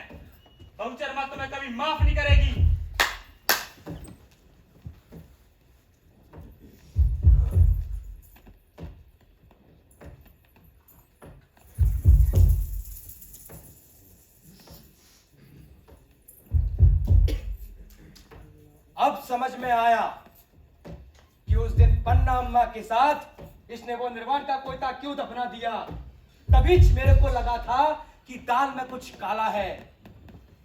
बहुचर मां तुम्हें कभी माफ नहीं करेगी। अब समझ में आया कि उस दिन पन्ना अम्मा के साथ इसने वो निर्वाण का कोयता क्यों दफना दिया। तभी मेरे को लगा था कि दाल में कुछ काला है।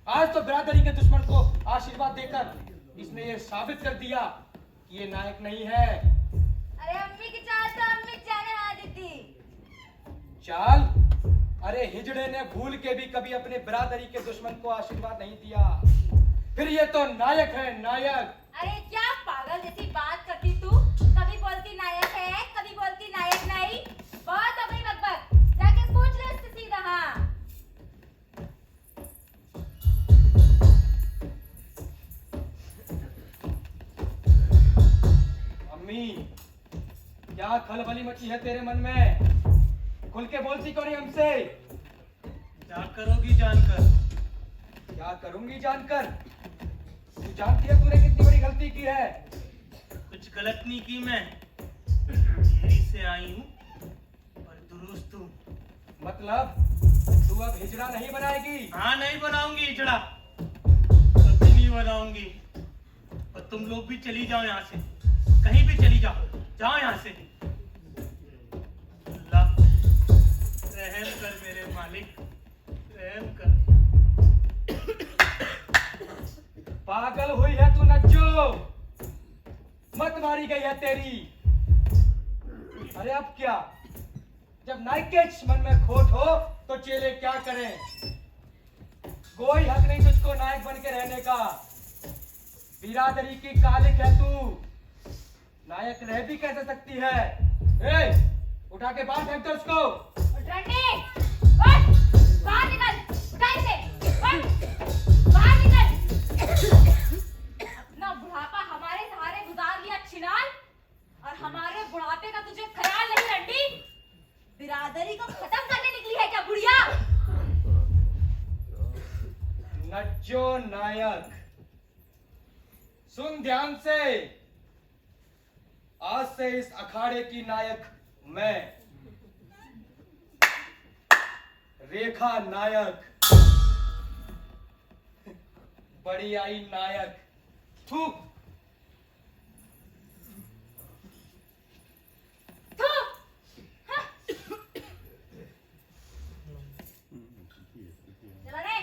आज तो बिरादरी के दुश्मन को आशीर्वाद देकर इसने ये साबित कर दिया कि ये नायक नहीं है, अरे अम्मी की चाल तो अम्मी जाने वाली थी। चाल? अरे हिजड़े ने भूल के भी कभी अपने बिरादरी के दुश्मन को आशीर्वाद नहीं दिया। फिर ये तो नायक है, नायक। अरे क्या पागल जैसी बात करती तू? कभी बोलती नायक है, कभी बोलती नायक नहीं। बहुत हो गई बकबक, जाके पूछ ले उससे सीधा। हाँ अम्मी, क्या खलबली मची है तेरे मन में? खुल के बोलती क्यों नहीं हमसे? क्या करोगी जानकर? क्या करूंगी जानकर? तू जानती है तूने कितनी बड़ी गलती की है। कुछ गलत नहीं की मैं, देरी से आई हूँ पर दुरुस्त हूँ। मतलब तू अब हिजड़ा नहीं बनाएगी? हाँ नहीं बनाऊंगी हिजड़ा, कभी नहीं बनाऊंगी। और तुम लोग भी चली जाओ यहाँ से, कहीं भी चली जाओ, जाओ यहाँ से। अल्लाह रहम कर मेरे मालिक, रहम कर। पागल हुई है तू नज्जो, मत मारी गई है तेरी। अरे अब क्या, जब नायक के मन में खोट हो तो चेले क्या करें? कोई हक नहीं तुझको नायक बन के रहने का। बिरादरी की कालिक है तू, नायक रह भी कैसे सकती है? ए, उठा के बाहर फेंक दो उसको। रंडी, उठ, बाहर निकल, उठा इसे, उठ, बाहर निकल। अपना बुढ़ापा हमारे सहारे गुजार लिया छिनाल, और हमारे बुढ़ापे का तुझे ख्याल नहीं रंडी? बिरादरी को खत्म करने निकली है क्या बुढ़िया? नज्जो नायक, सुन ध्यान से, आज से इस अखाड़े की नायक मैं, रेखा नायक, बड़ी आई नायक। थू, थू, हाँ। चला रे।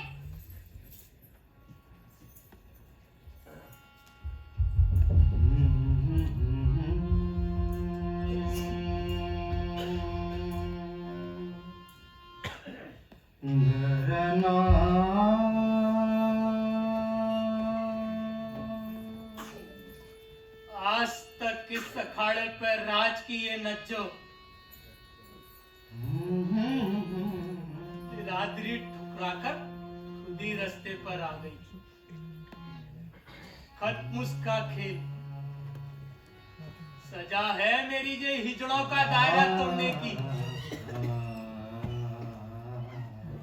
आज तक इस अखाड़े पर राज किए नज्जो, बिरादरी ठुकराकर खुद ही रास्ते पर आ गई। खत्म उसका खेल, सजा है मेरी जे हिजड़ों का दायरा तोड़ने की।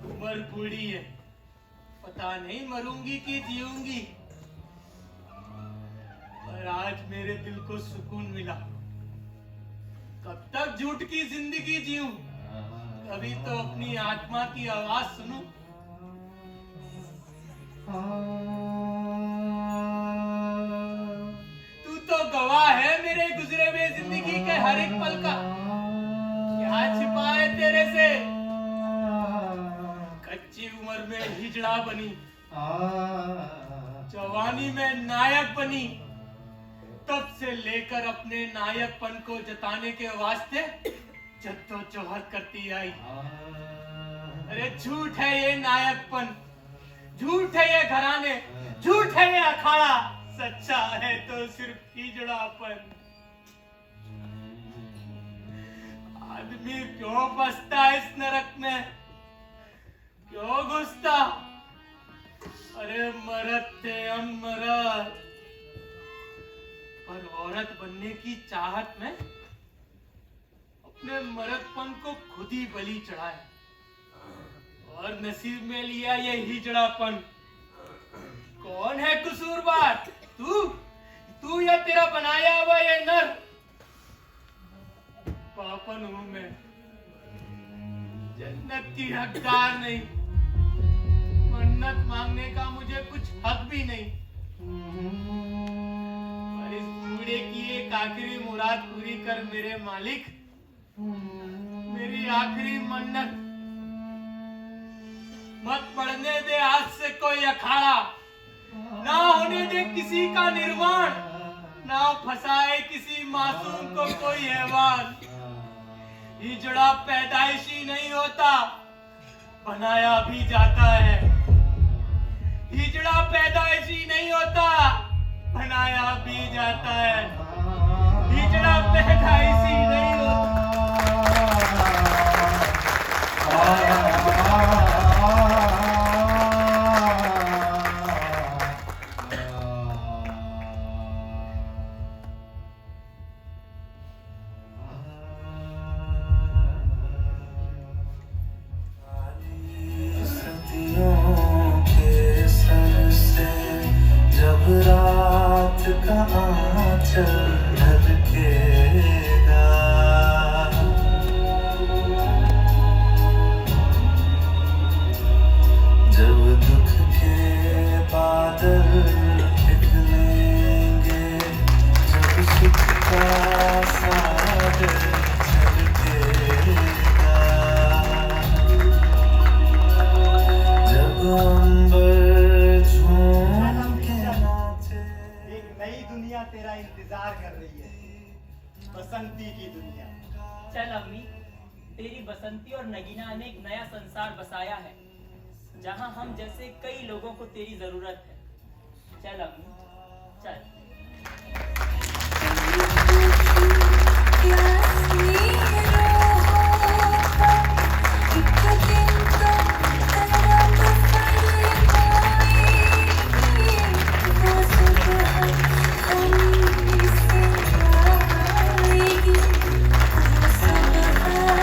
उम्र बूढ़ी है, पता नहीं मरूंगी कि जीऊंगी, पर आज मेरे दिल को सुकून मिला। कब तक झूठ की जिंदगी जीऊं? कभी तो अपनी आत्मा की आवाज सुनूं। तू तो गवाह है मेरे गुजरे हुए जिंदगी के हर एक पल का। क्या छिपा है तेरे से? कच्ची उम्र में हिजड़ा बनी, जवानी में नायक बनी, तब से लेकर अपने नायकपन को जताने के वास्ते जद्दोजहद करती आई। अरे झूठ है ये नायकपन, झूठ है ये घराने, झूठ है ये अखाड़ा, सच्चा है तो सिर्फ हिजड़ापन। आदमी क्यों फंसता इस नरक में, क्यों घुसता? अरे मर्द थे हम मर्द, पर औरत बनने की चाहत में अपने मर्दपन को खुद ही बलि चढ़ाए, और नसीब में लिया ये हिजड़ापन। कौन है कसूरवार? तू या तेरा बनाया हुआ ये नर? पापन हूं मैं, जन्नत की हकदार नहीं, मन्नत मांगने का मुझे कुछ हक भी नहीं। पर इस बूढ़े की एक आखिरी मुराद पूरी कर मेरे मालिक, मेरी आखिरी मन्नत। मत पड़ने दे आज से कोई अखाड़ा, ना होने दे किसी का निर्वाण, ना फंसाए किसी मासूम को कोई हैवान। हिजड़ा पैदाइशी नहीं होता, बनाया भी जाता है। हिजड़ा पैदाइशी नहीं होता, बनाया भी जाता है। हिजड़ा पैदाइशी नहीं होता। रात का आंचल ढलकेगा, जब दुख के बादल पिघलेंगे, जब सुख का सागर छलकेगा, जब अंबर एक नई दुनिया तेरा इंतजार कर रही है, बसंती की दुनिया। चल अम्मी, तेरी बसंती और नगीना ने एक नया संसार बसाया है, जहां हम जैसे कई लोगों को तेरी जरूरत है। चल अम्मी, चल।